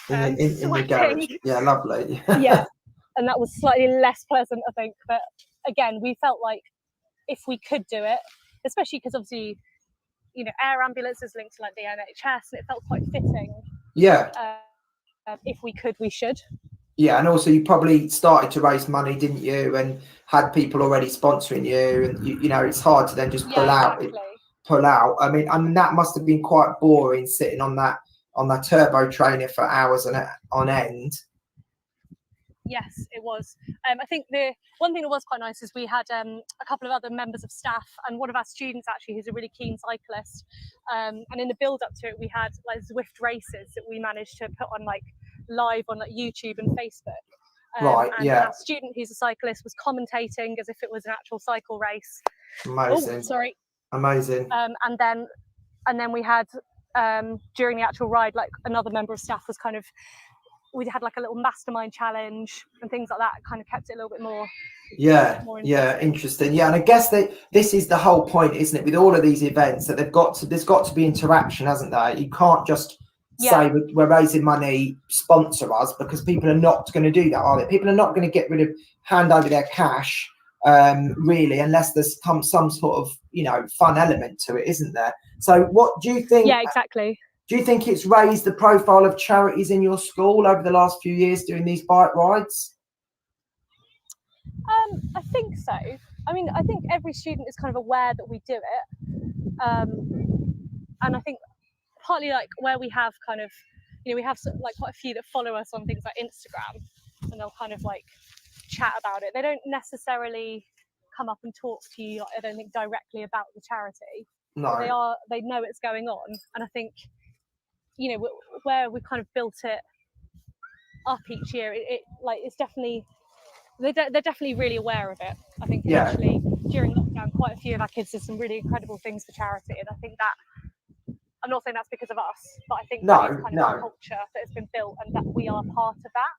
In the garage. Yeah, lovely. Yeah, and that was slightly less pleasant, I think, but again, we felt like if we could do it, especially because obviously, you know, air ambulance is linked to like the NHS, and it felt quite fitting. Yeah. If we could, we should. Yeah, and also you probably started to raise money, didn't you? And had people already sponsoring you, and you know, it's hard to then just pull out. I mean, that must have been quite boring sitting on that turbo trainer for hours on end. Yes, it was. I think the one thing that was quite nice is we had a couple of other members of staff and one of our students actually who's a really keen cyclist. And in the build up to it, we had like Zwift races that we managed to put on like live on like YouTube and Facebook. And our student who's a cyclist was commentating as if it was an actual cycle race. Amazing. Oh, sorry. Amazing. And then we had during the actual ride, like another member of staff was kind of, we had like a little mastermind challenge and things like that. Kind of kept it a little bit more. Interesting. Yeah, and I guess that this is the whole point, isn't it? With all of these events, that there's got to be interaction, hasn't there? You can't just say we're raising money, sponsor us, because people are not going to do that, are they? People are not going to hand over their cash, really, unless there's some sort of, you know, fun element to it, isn't there? So what do you think? Yeah, exactly. Do you think it's raised the profile of charities in your school over the last few years doing these bike rides? I think so. I mean, I think every student is kind of aware that we do it. And I think partly like where we have kind of, you know, we have like quite a few that follow us on things like Instagram, and they'll kind of like chat about it. They don't necessarily come up and talk to you, like, I don't think, directly about the charity. No. They know it's going on. And I think, you know, where we kind of built it up each year, it's definitely, they're definitely really aware of it. I think actually during lockdown, quite a few of our kids did some really incredible things for charity, and I think that, I'm not saying that's because of us, but I think that is kind of the culture that has been built, and that we are part of that.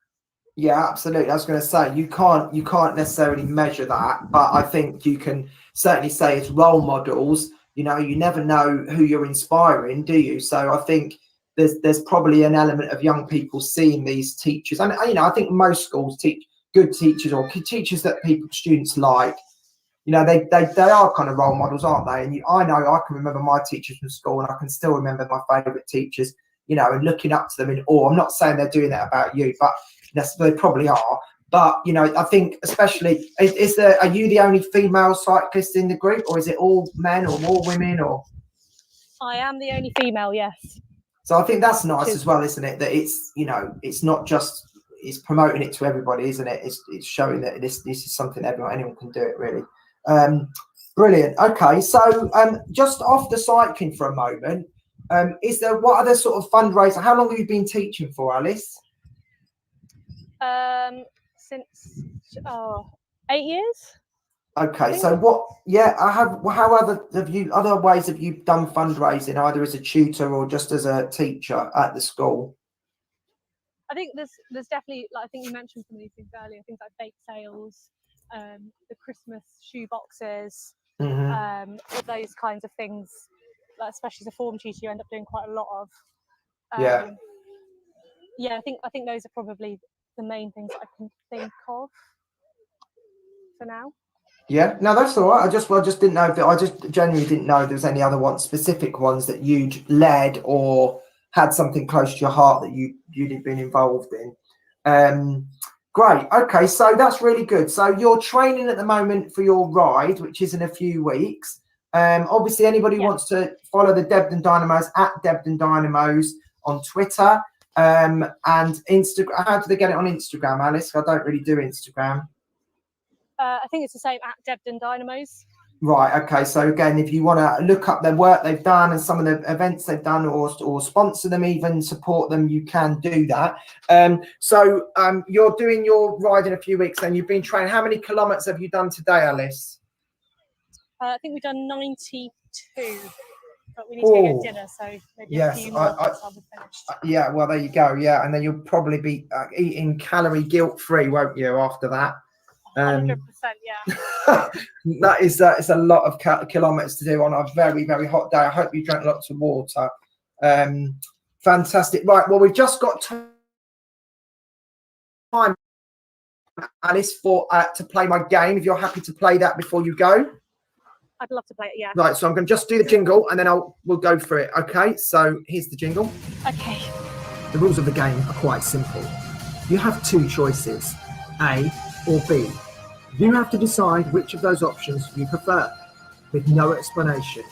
Yeah, absolutely. I was going to say you can't necessarily measure that, but I think you can certainly say as role models. You know, you never know who you're inspiring, do you? So I think there's probably an element of young people seeing these teachers, and you know, I think most schools teach good teachers or teachers that students like. You know, they are kind of role models, aren't they? And I know I can remember my teachers from school, and I can still remember my favourite teachers. You know, and looking up to them in awe. I'm not saying they're doing that about you, but they probably are. But you know, I think especially are you the only female cyclist in the group, or is it all men or more women? Or I am the only female, yes. So I think that's nice as well, isn't it? That it's, you know, it's not just, it's promoting it to everybody, isn't it? It's showing that this is something anyone can do it, really. Brilliant. Okay, so just off the cycling for a moment, what other sort of fundraiser? How long have you been teaching for, Alice? Since 8 years. Okay, so how other ways have you done fundraising, either as a tutor or just as a teacher at the school? I think there's definitely, like I think you mentioned some of these things earlier, things like bake sales, the Christmas shoe boxes, all those kinds of things. Like, especially as a form tutor, you end up doing quite a lot of. I think those are probably the main things that I can think of for now. Yeah, no, that's all right. I just didn't know I just genuinely didn't know if there was any other specific ones that you'd led or had something close to your heart that you'd been involved in. Great. Okay, so that's really good. So you're training at the moment for your ride, which is in a few weeks. Obviously, anybody who wants to follow the Debden Dynamos at Debden Dynamos on Twitter and Instagram. How do they get it on Instagram, Alice? I don't really do Instagram. I think it's the same at Debden Dynamos. Right. Okay. So again, if you want to look up their work they've done and some of the events they've done, or sponsor them, even support them, you can do that. So you're doing your ride in a few weeks, and you've been training. How many kilometres have you done today, Alice? I think we've done 92, but we need to go get dinner, so maybe a few more once I'll be finished. Yeah. Well, there you go. Yeah, and then you'll probably be eating calorie guilt-free, won't you? After that. 100%, yeah. That is it's a lot of kilometers to do on a very, very hot day. I hope you drank lots of water. Fantastic. Right, well, we've just got time, Alice, for to play my game. If you're happy to play that before you go. I'd love to play it, yeah. Right, so I'm going to just do the jingle and then we'll go through it. Okay, so here's the jingle. Okay. The rules of the game are quite simple. You have two choices, A or B. You have to decide which of those options you prefer, with no explanation,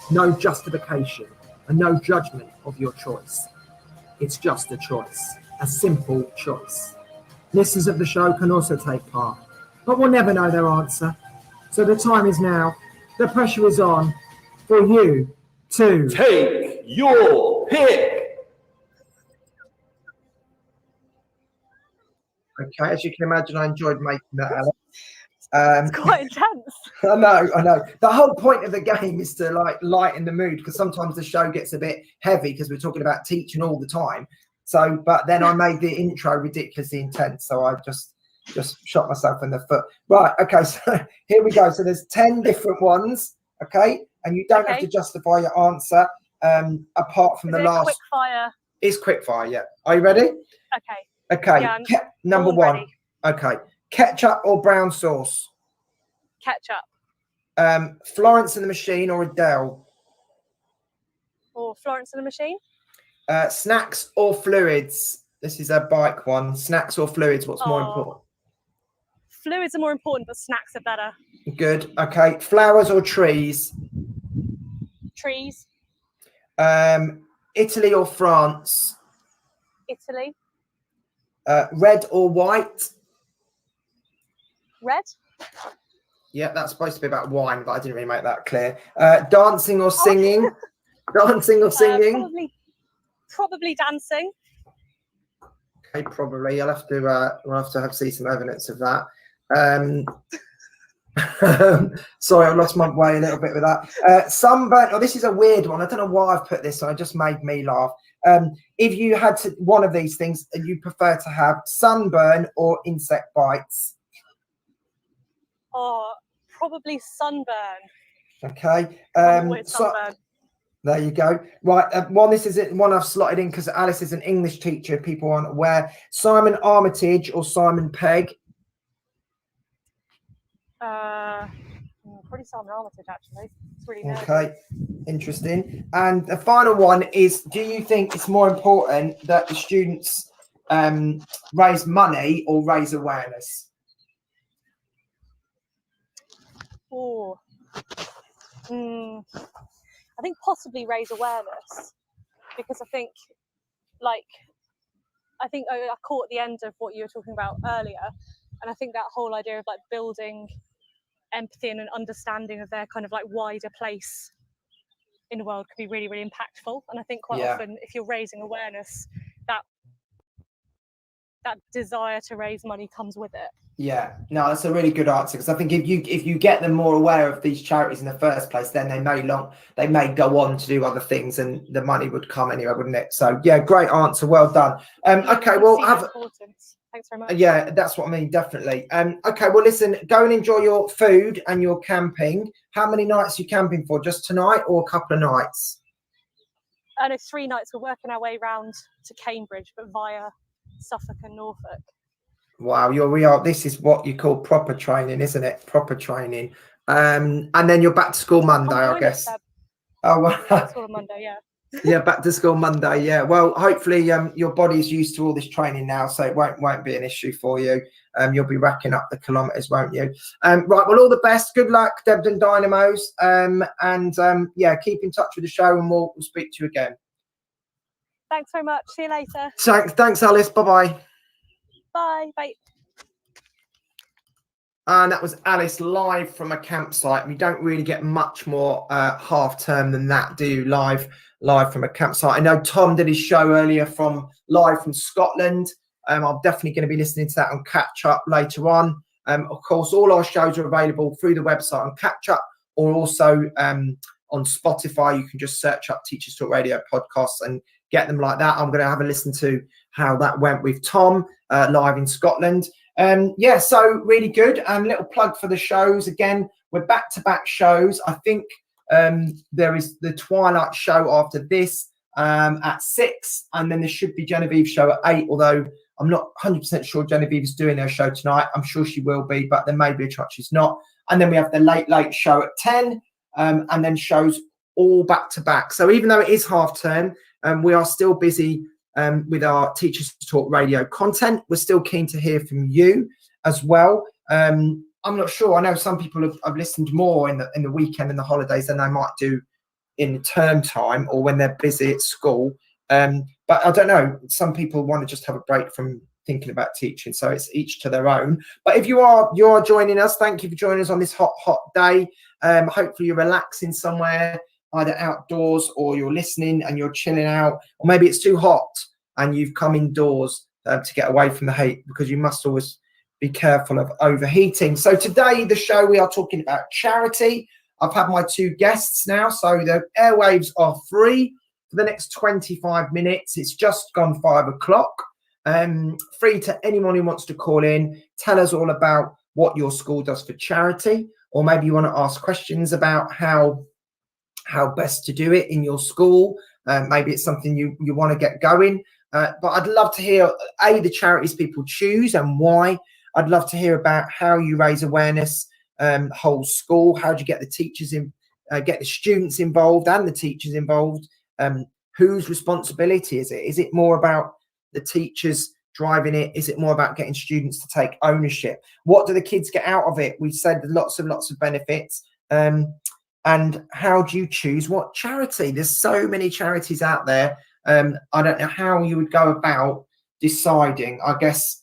no justification, and no judgment of your choice. It's just a choice, a simple choice. Listeners of the show can also take part, but will never know their answer. So the time is now, the pressure is on for you to take your pick. Okay, as you can imagine, I enjoyed making that, Alex. It's quite intense. I know. The whole point of the game is to like lighten the mood, because sometimes the show gets a bit heavy because we're talking about teaching all the time. So, but then I made the intro ridiculously intense, so I just shot myself in the foot. Right, okay, so here we go. So there's 10 different ones, okay, and you don't have to justify your answer. Apart from the last. Quick fire. It's quick fire, yeah. Are you ready? Okay. Yeah, number one. ready. Okay. Ketchup or brown sauce? Ketchup. Florence and the Machine or Adele? Or Florence and the Machine? Snacks or fluids? This is a bike one. Snacks or fluids? What's more important? Fluids are more important, but snacks are better. Good. Okay. Flowers or trees? Trees. Italy or France? Italy. Red or white? Red. Yeah, that's supposed to be about wine, but I didn't really make that clear. Dancing or singing? Dancing or singing? Probably dancing. Okay, probably. We'll have to see some evidence of that. Sorry, I lost my way a little bit with that. Sunburn. Oh, this is a weird one. I don't know why I've put this on. It just made me laugh. If you had to one of these things, you prefer to have sunburn or insect bites? Oh, probably sunburn. Okay. Sunburn. There you go. Right. This is one I've slotted in because Alice is an English teacher. People aren't aware. Simon Armitage or Simon Pegg? Pretty Simon Armitage, actually. It's really good. Okay. Interesting. And the final one is: do you think it's more important that the students raise money or raise awareness? Oh. I think possibly raise awareness, because I think I caught the end of what you were talking about earlier, and I think that whole idea of like building empathy and an understanding of their kind of like wider place in the world could be really, really impactful. And I think quite often, if you're raising awareness, that desire to raise money comes with it. Yeah, no, that's a really good answer, because I think if you get them more aware of these charities in the first place, then they may go on to do other things, and the money would come anyway, wouldn't it? So yeah, great answer, well done. Okay, well thanks very much. Yeah, that's what I mean, definitely. Okay, well listen, go and enjoy your food and your camping. How many nights are you camping for? Just tonight or a couple of nights? No, 3 nights. We're working our way round to Cambridge, but via Suffolk and Norfolk. Wow, this is what you call proper training, isn't it? Proper training. And then you're back to school Monday, I guess. Oh, wow. School on Monday, yeah. Yeah, back to school Monday. Yeah, well, hopefully your body's used to all this training now, so it won't be an issue for you. You'll be racking up the kilometres, won't you? Right, well, all the best. Good luck, Debden Dynamos. Yeah, keep in touch with the show, and we'll speak to you again. Thanks very much. See you later. Thanks, Alice. Bye-bye. Bye. Bye. And that was Alice live from a campsite. We don't really get much more half term than that, do you? Live from a campsite. I know Tom did his show earlier from live from Scotland. I'm definitely going to be listening to that on Catch Up later on. Of course, all our shows are available through the website on Catch Up, or also on Spotify. You can just search up Teachers Talk Radio podcasts and get them like that. I'm going to have a listen to how that went with Tom live in Scotland. Yeah, so really good. And little plug for the shows. Again, we're back-to-back shows. I think there is the Twilight show after this at 6, and then there should be Genevieve's show at 8, although I'm not 100% sure Genevieve is doing her show tonight. I'm sure she will be, but there may be a chance she's not. And then we have the late show at 10, and then shows all back-to-back. So even though it is half-term, we are still busy with our Teachers Talk Radio content. We're still keen to hear from you as well. I'm not sure. I know some people have listened more in the weekend and the holidays than they might do in the term time or when they're busy at school. But I don't know. Some people want to just have a break from thinking about teaching, so it's each to their own. But if you are joining us, thank you for joining us on this hot day. Hopefully you're relaxing somewhere, either outdoors or you're listening and you're chilling out, or maybe it's too hot and you've come indoors to get away from the heat, because you must always be careful of overheating. So today, the show, we are talking about charity. I've had my 2 guests now, so the airwaves are free for the next 25 minutes. It's just gone 5 o'clock. Free to anyone who wants to call in, tell us all about what your school does for charity, or maybe you want to ask questions about how best to do it in your school. Maybe it's something you want to get going. But I'd love to hear, the charities people choose and why. I'd love to hear about how you raise awareness, whole school. How do you get the teachers in, get the students involved and the teachers involved? Whose responsibility is it? Is it more about the teachers driving it? Is it more about getting students to take ownership? What do the kids get out of it? We said lots of benefits. And how do you choose what charity? There's so many charities out there. I don't know how you would go about deciding. I guess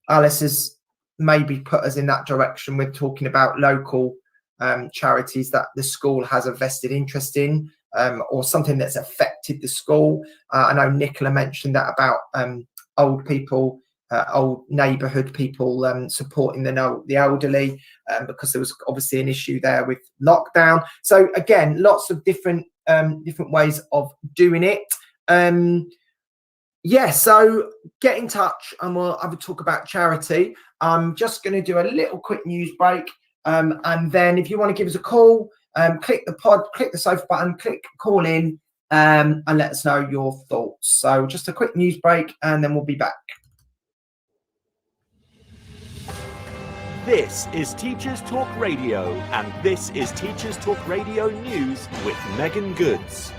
Alice has maybe put us in that direction with talking about local charities that the school has a vested interest in, or something that's affected the school. I know Nicola mentioned that about old people, old neighbourhood people supporting the elderly, because there was obviously an issue there with lockdown. So again, lots of different ways of doing it. Yeah, so get in touch and we'll have a talk about charity. I'm just going to do a little quick news break, and then if you want to give us a call, click the sofa button, click call in, and let us know your thoughts. So just a quick news break and then we'll be back. This is Teachers Talk Radio, and this is Teachers Talk Radio News with Megan Goods.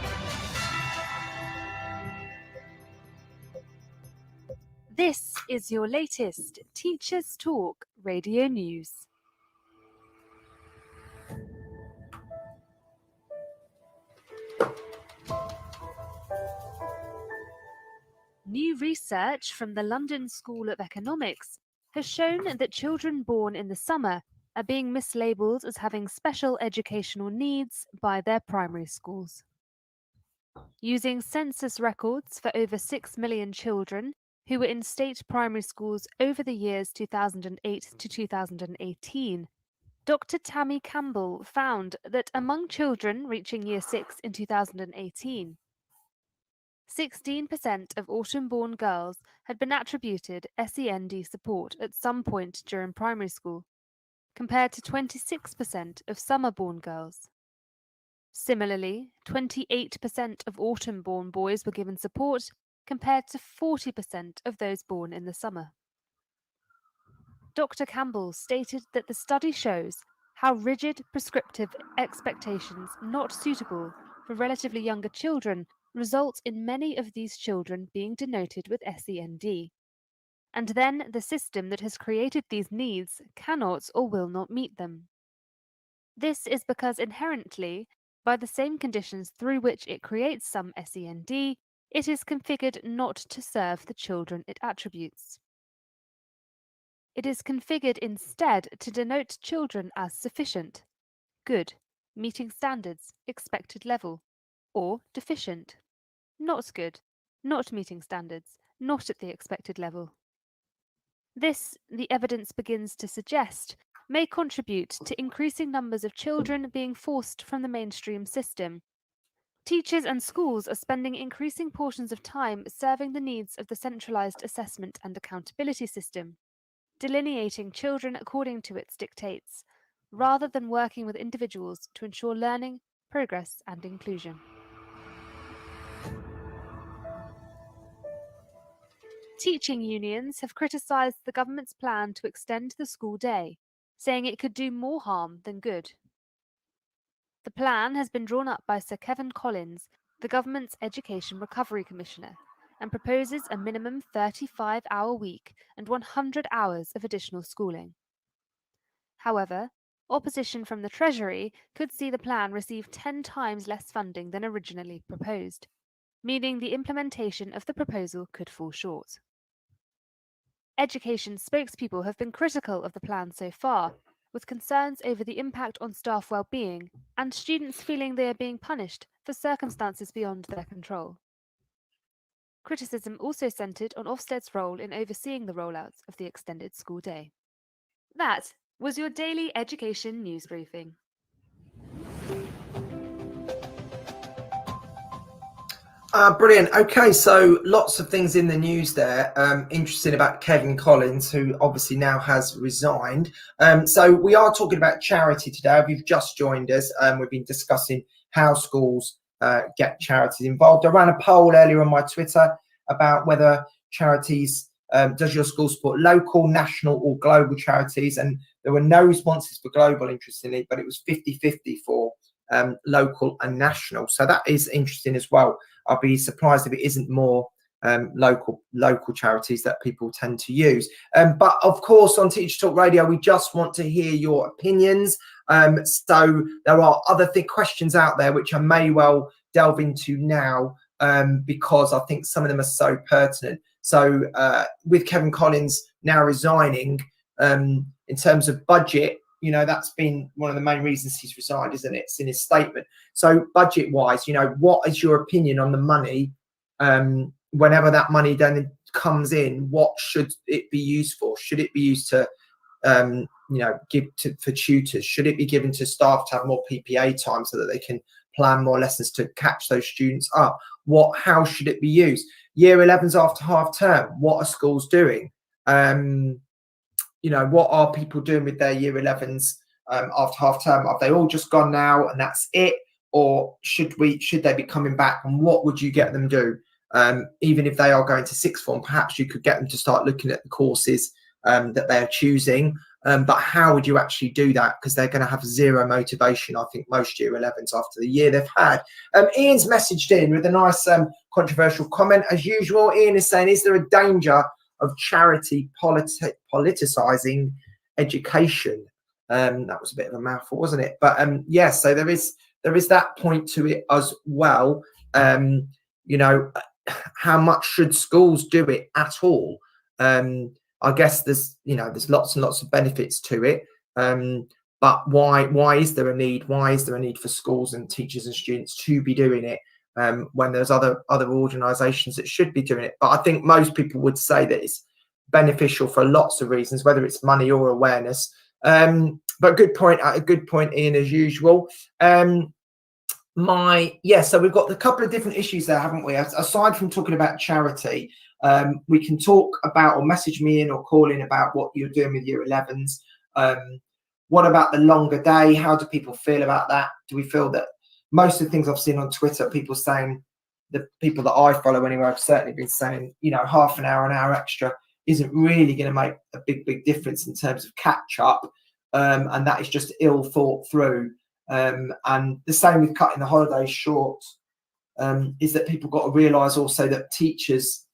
This is your latest Teachers Talk Radio News. New research from the London School of Economics has shown that children born in the summer are being mislabelled as having special educational needs by their primary schools. Using census records for over 6 million children who were in state primary schools over the years 2008 to 2018, Dr. Tammy Campbell found that among children reaching Year 6 in 2018, 16% of autumn-born girls had been attributed SEND support at some point during primary school, compared to 26% of summer-born girls. Similarly, 28% of autumn-born boys were given support, compared to 40% of those born in the summer. Dr. Campbell stated that the study shows how rigid prescriptive expectations not suitable for relatively younger children result in many of these children being denoted with SEND. And then the system that has created these needs cannot or will not meet them. This is because inherently, by the same conditions through which it creates some SEND, it is configured not to serve the children it attributes. It is configured instead to denote children as sufficient, good, meeting standards, expected level, or deficient, not good, not meeting standards, not at the expected level. This, the evidence begins to suggest, may contribute to increasing numbers of children being forced from the mainstream system. Teachers and schools are spending increasing portions of time serving the needs of the centralised assessment and accountability system, delineating children according to its dictates, rather than working with individuals to ensure learning, progress and inclusion. Teaching unions have criticised the government's plan to extend the school day, saying it could do more harm than good. The plan has been drawn up by Sir Kevin Collins, the government's Education Recovery Commissioner, and proposes a minimum 35-hour week and 100 hours of additional schooling. However, opposition from the Treasury could see the plan receive 10 times less funding than originally proposed, meaning the implementation of the proposal could fall short. Education spokespeople have been critical of the plan so far, with concerns over the impact on staff well-being and students feeling they are being punished for circumstances beyond their control. Criticism also centred on Ofsted's role in overseeing the rollout of the extended school day. That was your daily education news briefing. Brilliant. Okay, so lots of things in the news there. Interesting about Kevin Collins, who obviously now has resigned. So we are talking about charity today. If you've just joined us, we've been discussing how schools get charities involved. I ran a poll earlier on my Twitter about whether charities, does your school support local, national or global charities? And there were no responses for global, interestingly, but it was 50-50 for local and national. So that is interesting as well. I'll be surprised if it isn't more local charities that people tend to use. But of course, on Teacher Talk Radio, we just want to hear your opinions. So there are other questions out there which I may well delve into now because I think some of them are so pertinent. So with Kevin Collins now resigning, in terms of budget, you know, that's been one of the main reasons he's resigned, isn't it? It's in his statement. So budget wise, you know, what is your opinion on the money? Whenever that money then comes in, what should it be used for? Should it be used to, you know, for tutors? Should it be given to staff to have more PPA time so that they can plan more lessons to catch those students up? How should it be used? Year 11s after half term, what are schools doing? You know, what are people doing with their year 11s after half term? Have they all just gone now and that's it? Or should they be coming back? And what would you get them do? Even if they are going to sixth form, perhaps you could get them to start looking at the courses that they're choosing. But how would you actually do that? Because they're going to have zero motivation, I think, most year 11s after the year they've had. Ian's messaged in with a nice controversial comment. As usual, Ian is saying, is there a danger of charity politicizing education? That was a bit of a mouthful, wasn't it? But yes, so there is that point to it as well. You know, how much should schools do it at all? I guess there's lots and lots of benefits to it. But why is there a need? Why is there a need for schools and teachers and students to be doing it when there's other organisations that should be doing it? But I think most people would say that it's beneficial for lots of reasons, whether it's money or awareness. But good point, Ian, as usual. So we've got a couple of different issues there, haven't we? Aside from talking about charity, we can talk about, or message me in or call in about what you're doing with year 11s. What about the longer day? How do people feel about that? Do we feel that most of the things I've seen on Twitter, people saying, the people that I follow anyway, I've certainly been saying, you know, half an hour extra isn't really going to make a big difference in terms of catch up. And that is just ill thought through. And the same with cutting the holidays short. is that people got to realise also that teachers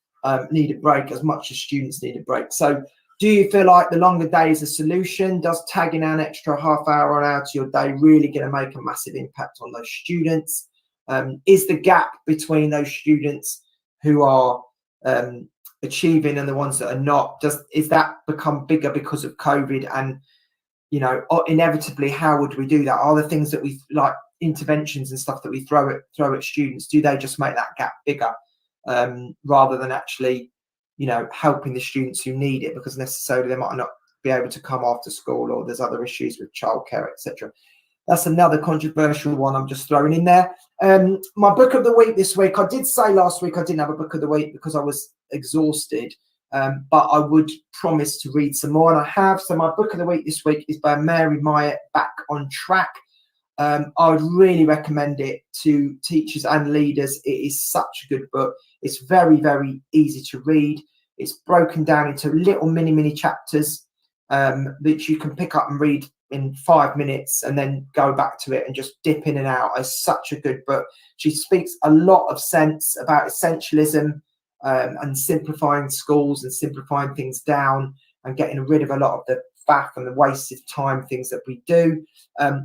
need a break as much as students need a break. So do you feel like the longer day is a solution? Does tagging an extra half hour or an hour to your day really going to make a massive impact on those students? Is the gap between those students who are achieving and the ones that are not, is that become bigger because of COVID? And, you know, inevitably, how would we do that? Are the things that we like, interventions and stuff that we throw at students, do they just make that gap bigger rather than actually, you know, helping the students who need it, because necessarily they might not be able to come after school, or there's other issues with childcare, etc. That's another controversial one I'm just throwing in there. My book of the week this week, I did say last week I didn't have a book of the week because I was exhausted, but I would promise to read some more, and I have. So my book of the week this week is by Mary Myatt, Back on Track. I would really recommend it to teachers and leaders. It is such a good book. It's very, very easy to read. It's broken down into little mini chapters that you can pick up and read in 5 minutes and then go back to it and just dip in and out. It's such a good book. She speaks a lot of sense about essentialism and simplifying schools and simplifying things down and getting rid of a lot of the faff and the wasted time things that we do.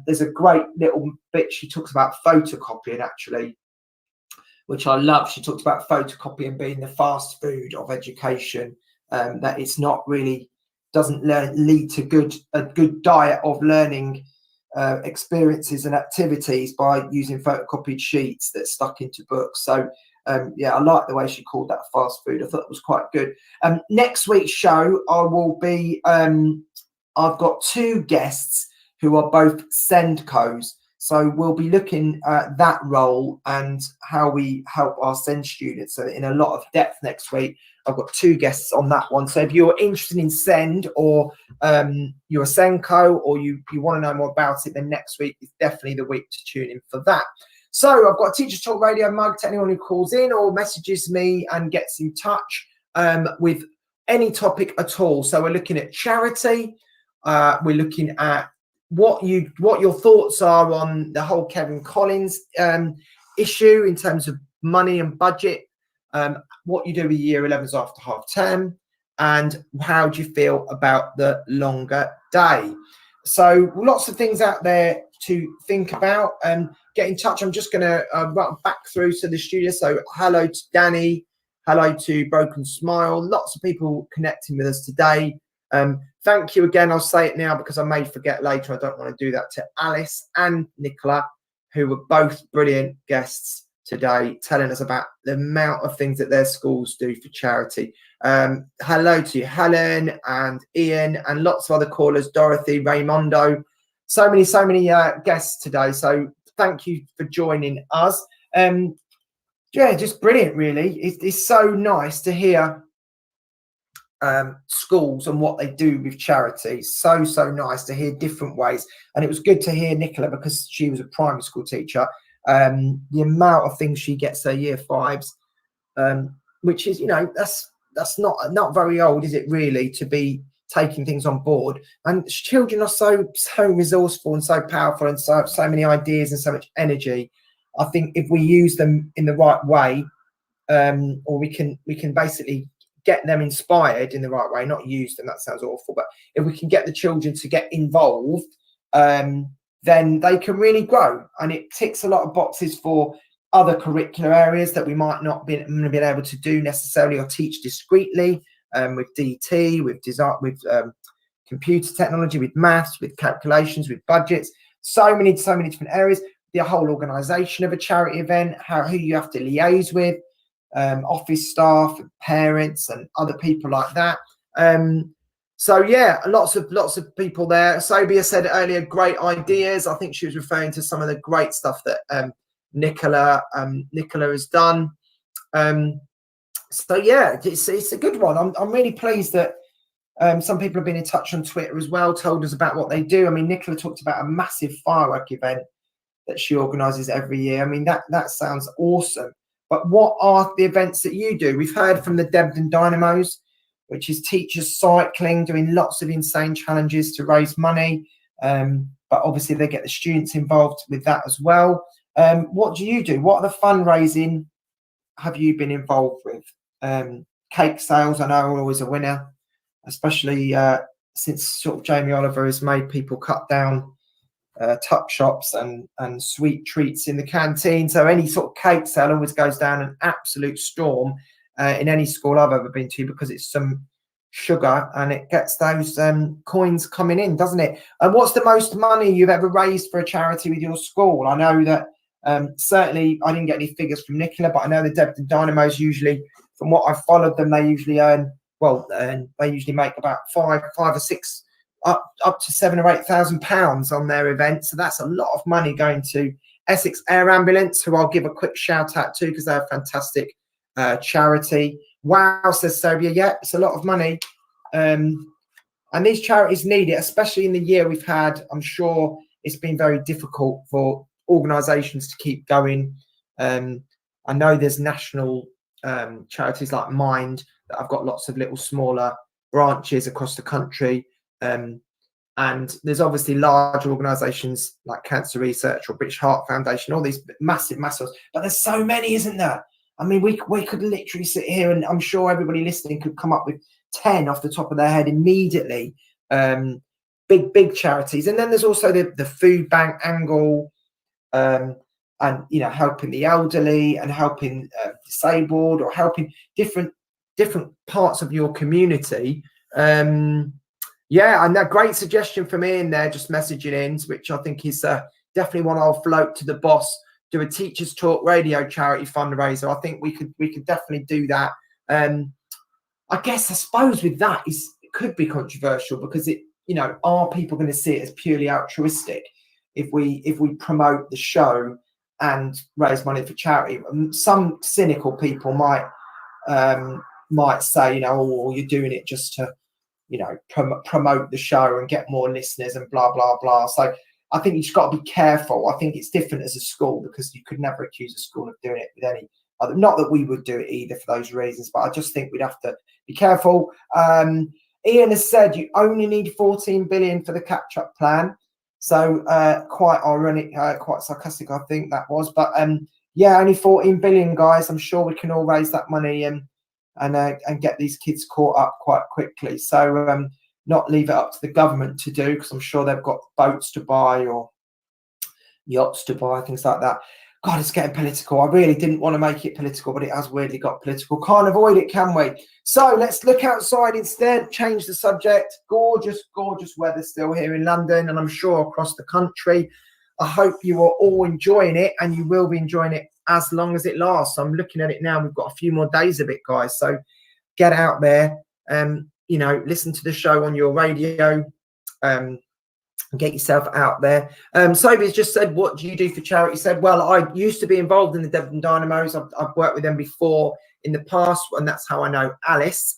There's a great little bit she talks about photocopying, actually, which I love. She talks about photocopying being the fast food of education, that it's not really, doesn't lead to a good diet of learning experiences and activities by using photocopied sheets that's stuck into books. So yeah, I like the way she called that fast food. I thought it was quite good. Next week's show, I will be, I've got 2 guests who are both SENDCOs. So we'll be looking at that role and how we help our SEND students. So in a lot of depth next week. I've got 2 guests on that one. So if you're interested in SEND, or you're a SENDCO, or you want to know more about it, then next week is definitely the week to tune in for that. So I've got a Teachers Talk Radio mug to anyone who calls in or messages me and gets in touch with any topic at all. So we're looking at charity. We're looking at what your thoughts are on the whole Kevin Collins issue in terms of money and budget, what you do with year 11s after half term, and how do you feel about the longer day. So lots of things out there to think about. Get in touch. I'm just going to run back through to the studio. So hello to Danny, hello to Broken Smile, lots of people connecting with us today. Thank you again. I'll say it now because I may forget later. I don't want to do that, to Alice and Nicola, who were both brilliant guests today, telling us about the amount of things that their schools do for charity. Hello to Helen and Ian and lots of other callers, Dorothy, Raymondo, so many guests today. So thank you for joining us. Yeah, just brilliant, really. It's so nice to hear schools and what they do with charity. So nice to hear different ways. And it was good to hear Nicola, because she was a primary school teacher, the amount of things she gets her year 5s, which is, you know, that's not very old, is it, really, to be taking things on board. And children are so resourceful and so powerful, and so many ideas and so much energy. I think if we use them in the right way, or we can basically get them inspired in the right way, not use them, that sounds awful, but if we can get the children to get involved, then they can really grow. And it ticks a lot of boxes for other curricular areas that we might not been able to do necessarily or teach discreetly, with DT, with design, with computer technology, with maths, with calculations, with budgets, so many different areas. The whole organisation of a charity event, who you have to liaise with, office staff, parents, and other people like that. So yeah, lots of people there. Sobia said earlier, great ideas. I think she was referring to some of the great stuff that Nicola has done. So yeah, it's a good one. I'm really pleased that some people have been in touch on Twitter as well, told us about what they do. I mean, Nicola talked about a massive firework event that she organises every year. I mean, that sounds awesome. But what are the events that you do? We've heard from the Debden Dynamos, which is teachers cycling, doing lots of insane challenges to raise money. But obviously they get the students involved with that as well. What do you do? What are the fundraising have you been involved with? Cake sales, I know, are always a winner, especially since sort of Jamie Oliver has made people cut down tuck shops and sweet treats in the canteen. So any sort of cake sale always goes down an absolute storm in any school I've ever been to, because it's some sugar and it gets those coins coming in, doesn't it? And what's the most money you've ever raised for a charity with your school? I know that certainly I didn't get any figures from Nicola, but I know the Debden Dynamos usually, from what I've followed them, they usually earn, well, they usually make about five or six, up to £7,000 or £8,000 on their event. So that's a lot of money going to Essex Air Ambulance, who I'll give a quick shout out to because they're a fantastic charity. Wow, says Sobia. Yeah, it's a lot of money. And these charities need it, especially in the year we've had. I'm sure it's been very difficult for organisations to keep going. I know there's national charities like Mind that I've got lots of little smaller branches across the country. And there's obviously large organisations like Cancer Research or British Heart Foundation, all these massive, but there's so many, isn't there? I mean, we could literally sit here and I'm sure everybody listening could come up with 10 off the top of their head immediately. Big charities. And then there's also the food bank angle, and, you know, helping the elderly and helping disabled, or helping different parts of your community. Yeah, and that great suggestion from Ian there, just messaging in, which I think is definitely one I'll float to the boss. Do a Teachers Talk Radio charity fundraiser. I think we could definitely do that. I suppose with that it could be controversial, because it, you know, are people going to see it as purely altruistic if we promote the show and raise money for charity? Some cynical people might say, you know, oh, you're doing it just to, you know, promote the show and get more listeners and blah blah blah. So I think you've just got to be careful. I think it's different as a school, because you could never accuse a school of doing it with any other. Not that we would do it either for those reasons, but I just think we'd have to be careful. Ian has said you only need 14 billion for the catch-up plan. So quite ironic, quite sarcastic, I think that was. But yeah, only 14 billion, guys. I'm sure we can all raise that money and get these kids caught up quite quickly. So not leave it up to the government to do, because I'm sure they've got boats to buy or yachts to buy, things like that. God, it's getting political. I really didn't want to make it political, but it has weirdly got political. Can't avoid it, can we? So let's look outside instead, change the subject. Gorgeous, gorgeous weather still here in London, and I'm sure across the country. I hope you are all enjoying it, and you will be enjoying it as long as it lasts. I'm looking at it now. We've got a few more days of it, guys. So get out there, you know, listen to the show on your radio, get yourself out there. Sobia's just said, what do you do for charity? Said, well, I used to be involved in the Debden Dynamos. I've worked with them before in the past, and that's how I know Alice.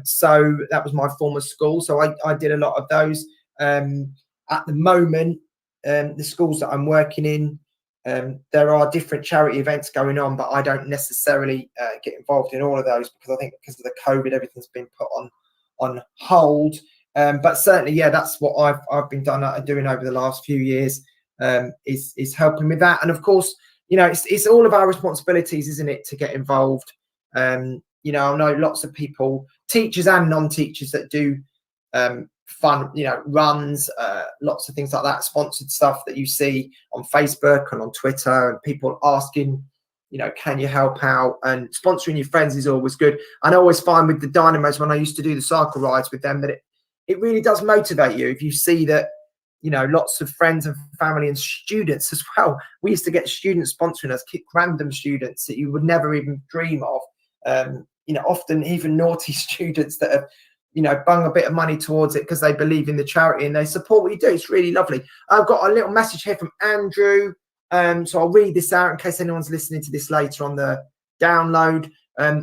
So that was my former school. So I did a lot of those. At the moment, the schools that I'm working in, there are different charity events going on, but I don't necessarily get involved in all of those, because I think because of the COVID, everything's been put on hold. But certainly, yeah, that's what I've been doing over the last few years, is helping with that. And of course, you know, it's all of our responsibilities, isn't it, to get involved. You know, I know lots of people, teachers and non-teachers, that do fun, you know, runs, lots of things like that, sponsored stuff that you see on Facebook and on Twitter, and people asking, you know, can you help out? And sponsoring your friends is always good. And I always find with the Dynamos, when I used to do the cycle rides with them, that it really does motivate you if you see that, you know, lots of friends and family and students as well. We used to get students sponsoring us, random students that you would never even dream of. You know, often even naughty students that have, you know, bung a bit of money towards it because they believe in the charity and they support what you do. It's really lovely. I've got a little message here from Andrew. So I'll read this out in case anyone's listening to this later on the download.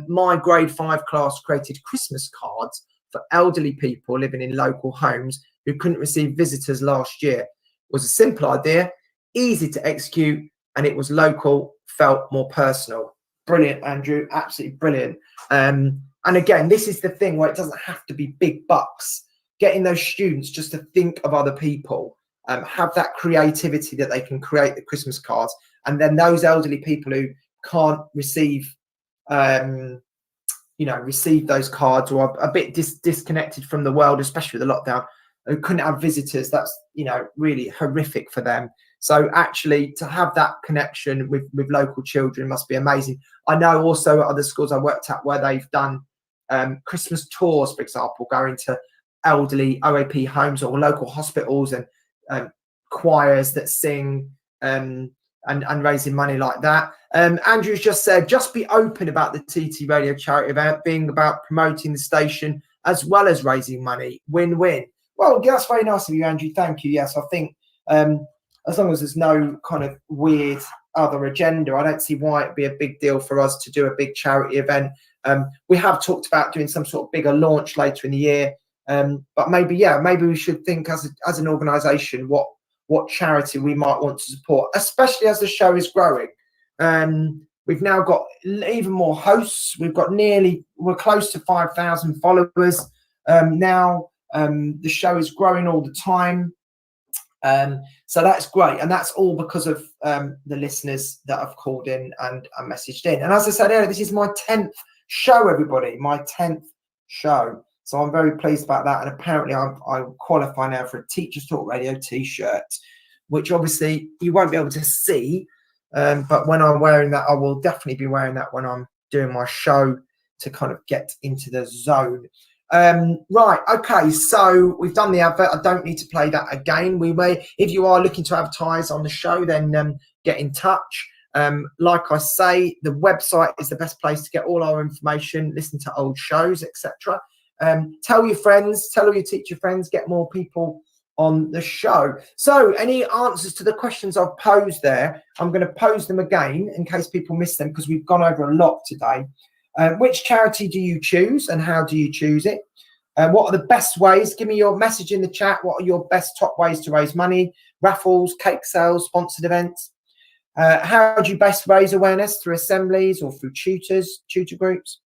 My grade 5 class created Christmas cards for elderly people living in local homes who couldn't receive visitors last year. It was a simple idea, easy to execute, and it was local, felt more personal. Brilliant, Andrew. Absolutely brilliant. And again, this is the thing where it doesn't have to be big bucks. Getting those students just to think of other people have that creativity that they can create the Christmas cards, and then those elderly people who can't receive receive those cards, or are a bit disconnected from the world, especially with the lockdown, who couldn't have visitors, that's really horrific for them. So actually to have that connection with local children must be amazing. I know also at other schools I worked at where they've done Christmas tours, for example, going to elderly OAP homes or local hospitals, and choirs that sing and raising money like that. Andrew's just said, just be open about the TT Radio charity event being about promoting the station as well as raising money. Win-win. Well, that's very nice of you, Andrew. Thank you. Yes, I think as long as there's no kind of weird other agenda, I don't see why it'd be a big deal for us to do a big charity event. We have talked about doing some sort of bigger launch later in the year, but maybe we should think as an organisation what charity we might want to support, especially as the show is growing. We've now got even more hosts. We're close to 5,000 followers now. The show is growing all the time. So that's great. And that's all because of the listeners that have called in and messaged in. And as I said earlier, this is my 10th show, everybody, my 10th show. So I'm very pleased about that. And apparently I qualify now for a Teachers Talk Radio t-shirt, which obviously you won't be able to see. But when I'm wearing that, I will definitely be wearing that when I'm doing my show to kind of get into the zone. Right, okay, so we've done the advert. I don't need to play that again. We may, if you are looking to advertise on the show, then get in touch. Like I say, the website is the best place to get all our information, listen to old shows, etc. Tell your friends, tell all your teacher friends, get more people on the show. So any answers to the questions I've posed there, I'm going to pose them again in case people miss them, because we've gone over a lot today. Which charity do you choose and how do you choose it? What are the best ways? Give me your message in the chat. What are your best top ways to raise money? Raffles, cake sales, sponsored events. How do you best raise awareness? Through assemblies or through tutor groups?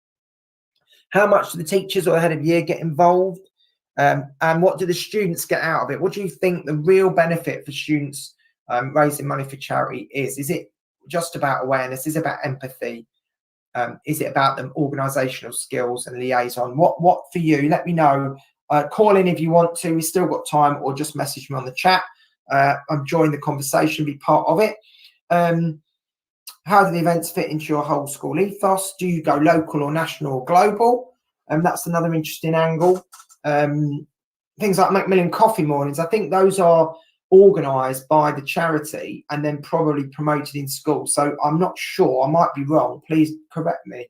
How much do the teachers or the head of year get involved? And what do the students get out of it? What do you think the real benefit for students raising money for charity is? Is it just about awareness? Is it about empathy? Is it about them organisational skills and liaison? What for you? Let me know. Call in if you want to. We've still got time, or just message me on the chat. I'm joining the conversation, be part of it. How do the events fit into your whole school ethos? Do you go local or national or global? That's another interesting angle. Things like Macmillan Coffee Mornings, I think those are organised by the charity and then probably promoted in school. So I'm not sure, I might be wrong. Please correct me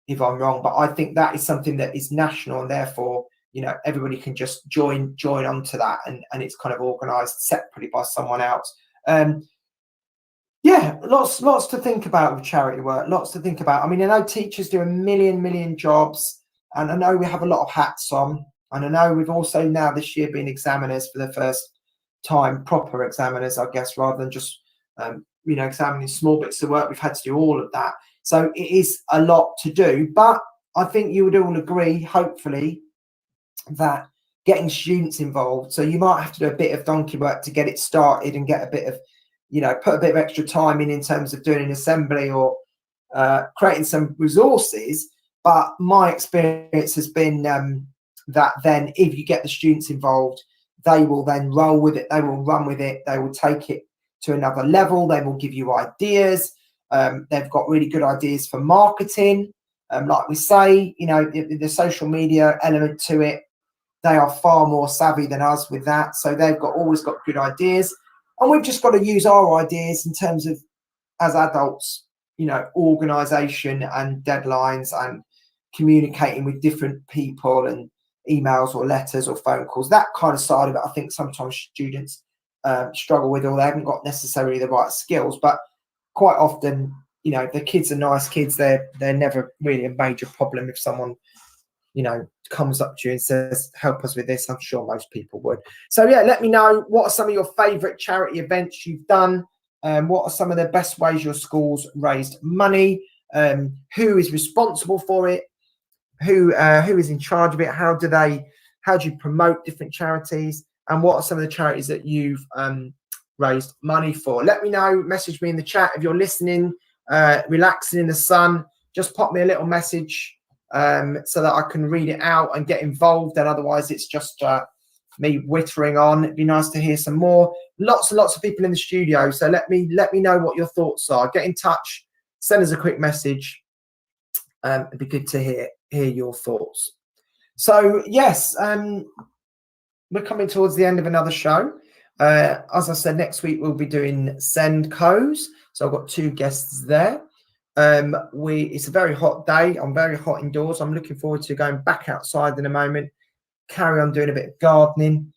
if I'm wrong, but I think that is something that is national, and therefore, everybody can just join onto that, and it's kind of organised separately by someone else. Yeah, lots to think about with charity work, lots to think about. I mean, I know teachers do a million jobs, and I know we have a lot of hats on, and I know we've also now this year been examiners for the first time, proper examiners, I guess, rather than just examining small bits of work. We've had to do all of that, so it is a lot to do. But I think you would all agree, hopefully, that getting students involved, so you might have to do a bit of donkey work to get it started and get a bit of put a bit of extra time in terms of doing an assembly or creating some resources. But my experience has been that then if you get the students involved, they will then roll with it, they will run with it, they will take it to another level, they will give you ideas. They've got really good ideas for marketing. Like we say, the social media element to it, they are far more savvy than us with that. So they've always got good ideas. And we've just got to use our ideas in terms of, as adults, organisation and deadlines and communicating with different people and emails or letters or phone calls. That kind of side of it, I think sometimes students struggle with, or they haven't got necessarily the right skills. But quite often, the kids are nice kids. They're never really a major problem if someone comes up to you and says, help us with this. I'm sure most people would. So yeah, let me know, what are some of your favorite charity events you've done? What are some of the best ways your schools raised money? Who is responsible for it? Who is in charge of it? How do you promote different charities? and what are some of the charities that you've raised money for. Let me know, message me in the chat if you're listening, relaxing in the sun. Just pop me a little message so that I can read it out and get involved, and otherwise it's just me whittering on. It'd be nice to hear some more. Lots and lots of people in the studio, so let me know what your thoughts are. Get in touch, send us a quick message. It'd be good to hear your thoughts. So yes, we're coming towards the end of another show. As I said, next week we'll be doing Sendco's, so I've got 2 guests there. It's a very hot day. I'm very hot indoors. I'm looking forward to going back outside in a moment, carry on doing a bit of gardening,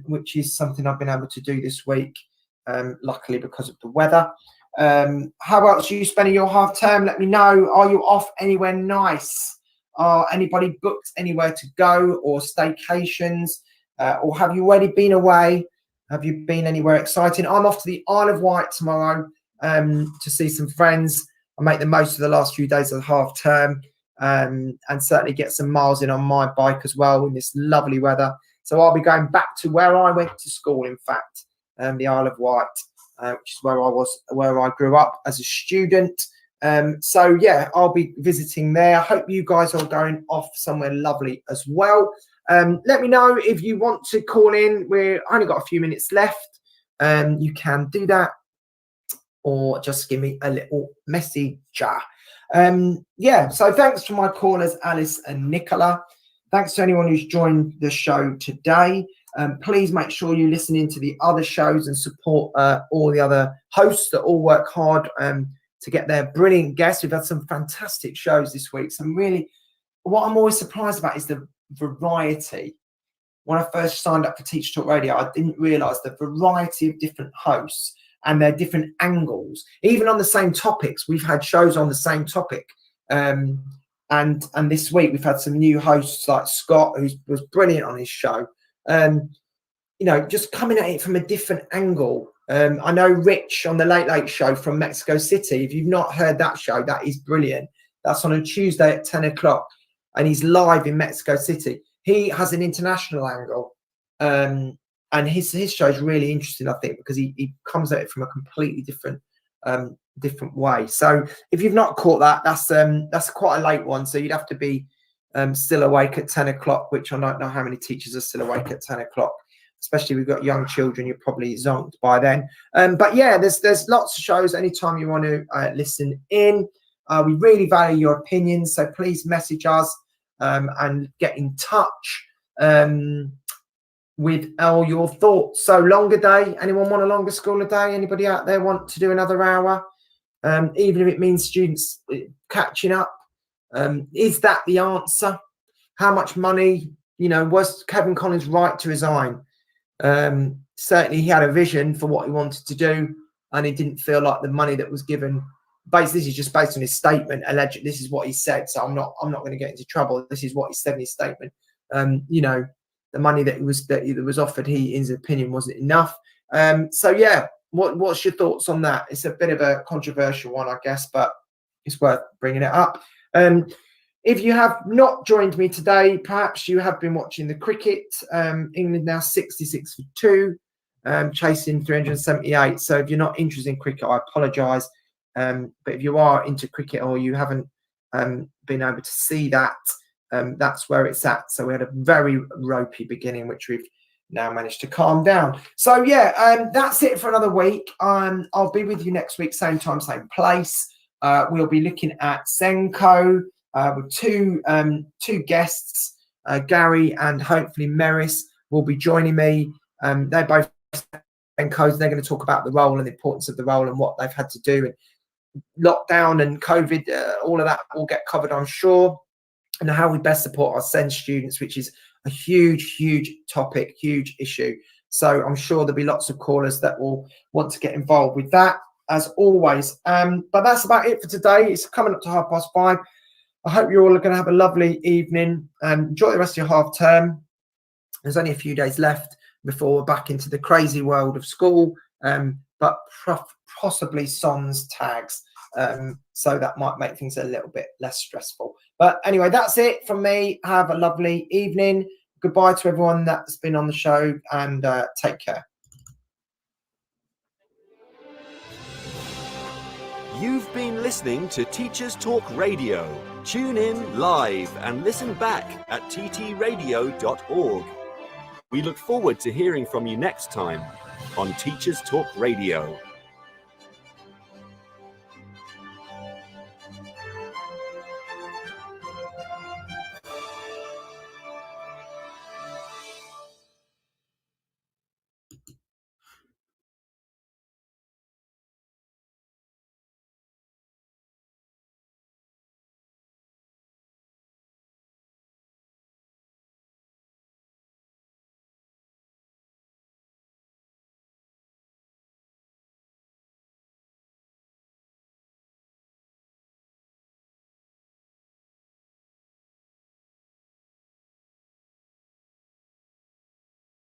which is something I've been able to do this week, luckily because of the weather. How else are you spending your half term? Let me know. Are you off anywhere nice? Are anybody booked anywhere to go, or staycations, or have you already been away? Have you been anywhere exciting? I'm off to the Isle of Wight tomorrow to see some friends. I make the most of the last few days of the half term, and certainly get some miles in on my bike as well in this lovely weather. So I'll be going back to where I went to school, in fact, the Isle of Wight, which is where I grew up as a student. So yeah, I'll be visiting there. I hope you guys are going off somewhere lovely as well. Let me know if you want to call in. We've only got a few minutes left. You can do that, or just give me a little message. Yeah, so thanks to my callers, Alice and Nicola. Thanks to anyone who's joined the show today. Please make sure you listen into the other shows and support all the other hosts that all work hard to get their brilliant guests. We've had some fantastic shows this week. Some really, what I'm always surprised about is the variety. When I first signed up for Teacher Talk Radio, I didn't realise the variety of different hosts and their different angles. Even on the same topics, we've had shows on the same topic. And this week we've had some new hosts like Scott, who was brilliant on his show. You know, just coming at it from a different angle. I know Rich on the Late Late Show from Mexico City. If you've not heard that show, that is brilliant. That's on a Tuesday at 10 o'clock, and he's live in Mexico City. He has an international angle, and his show is really interesting, I think, because he comes at it from a completely different way. So if you've not caught that, that's quite a late one. So you'd have to be still awake at 10 o'clock, which I don't know how many teachers are still awake at 10 o'clock. Especially if we've got young children, you're probably zonked by then. But yeah, there's lots of shows anytime you want to listen in. We really value your opinions, so please message us and get in touch with all your thoughts. So longer day, anyone want a longer school a day? Anybody out there want to do another hour? Even if it means students catching up. Is that the answer? How much money? You know, was Kevin Collins right to resign? Certainly he had a vision for what he wanted to do, and he didn't feel like the money that was given, this is just based on his statement, alleged, this is what he said, so I'm not going to get into trouble. This is what he said in his statement. You know, the money that was offered, in his opinion, wasn't enough. So yeah, what's your thoughts on that? It's a bit of a controversial one, I guess, but it's worth bringing it up. If you have not joined me today, perhaps you have been watching the cricket. England now 66 for 2, chasing 378. So if you're not interested in cricket, I apologise. But if you are into cricket, or you haven't been able to see that, that's where it's at. So we had a very ropey beginning, which we've now managed to calm down. So yeah, that's it for another week. I'll be with you next week, same time, same place. We'll be looking at Senko. With two guests, Gary and hopefully Meris will be joining me. They're both Senkos. They're going to talk about the role and the importance of the role and what they've had to do, and lockdown and COVID, all of that will get covered, I'm sure, and how we best support our SEND students, which is a huge topic, huge issue. So I'm sure there'll be lots of callers that will want to get involved with that, as always. But that's about it for today. It's coming up to 5:30. I hope you're all going to have a lovely evening and enjoy the rest of your half term. There's only a few days left before we're back into the crazy world of school, but possibly sans tags. So that might make things a little bit less stressful. But anyway, that's it from me. Have a lovely evening. goodbye to everyone that's been on the show, and take care. You've been listening to Teachers Talk Radio. Tune in live and listen back at ttradio.org. We look forward to hearing from you next time on Teachers Talk Radio.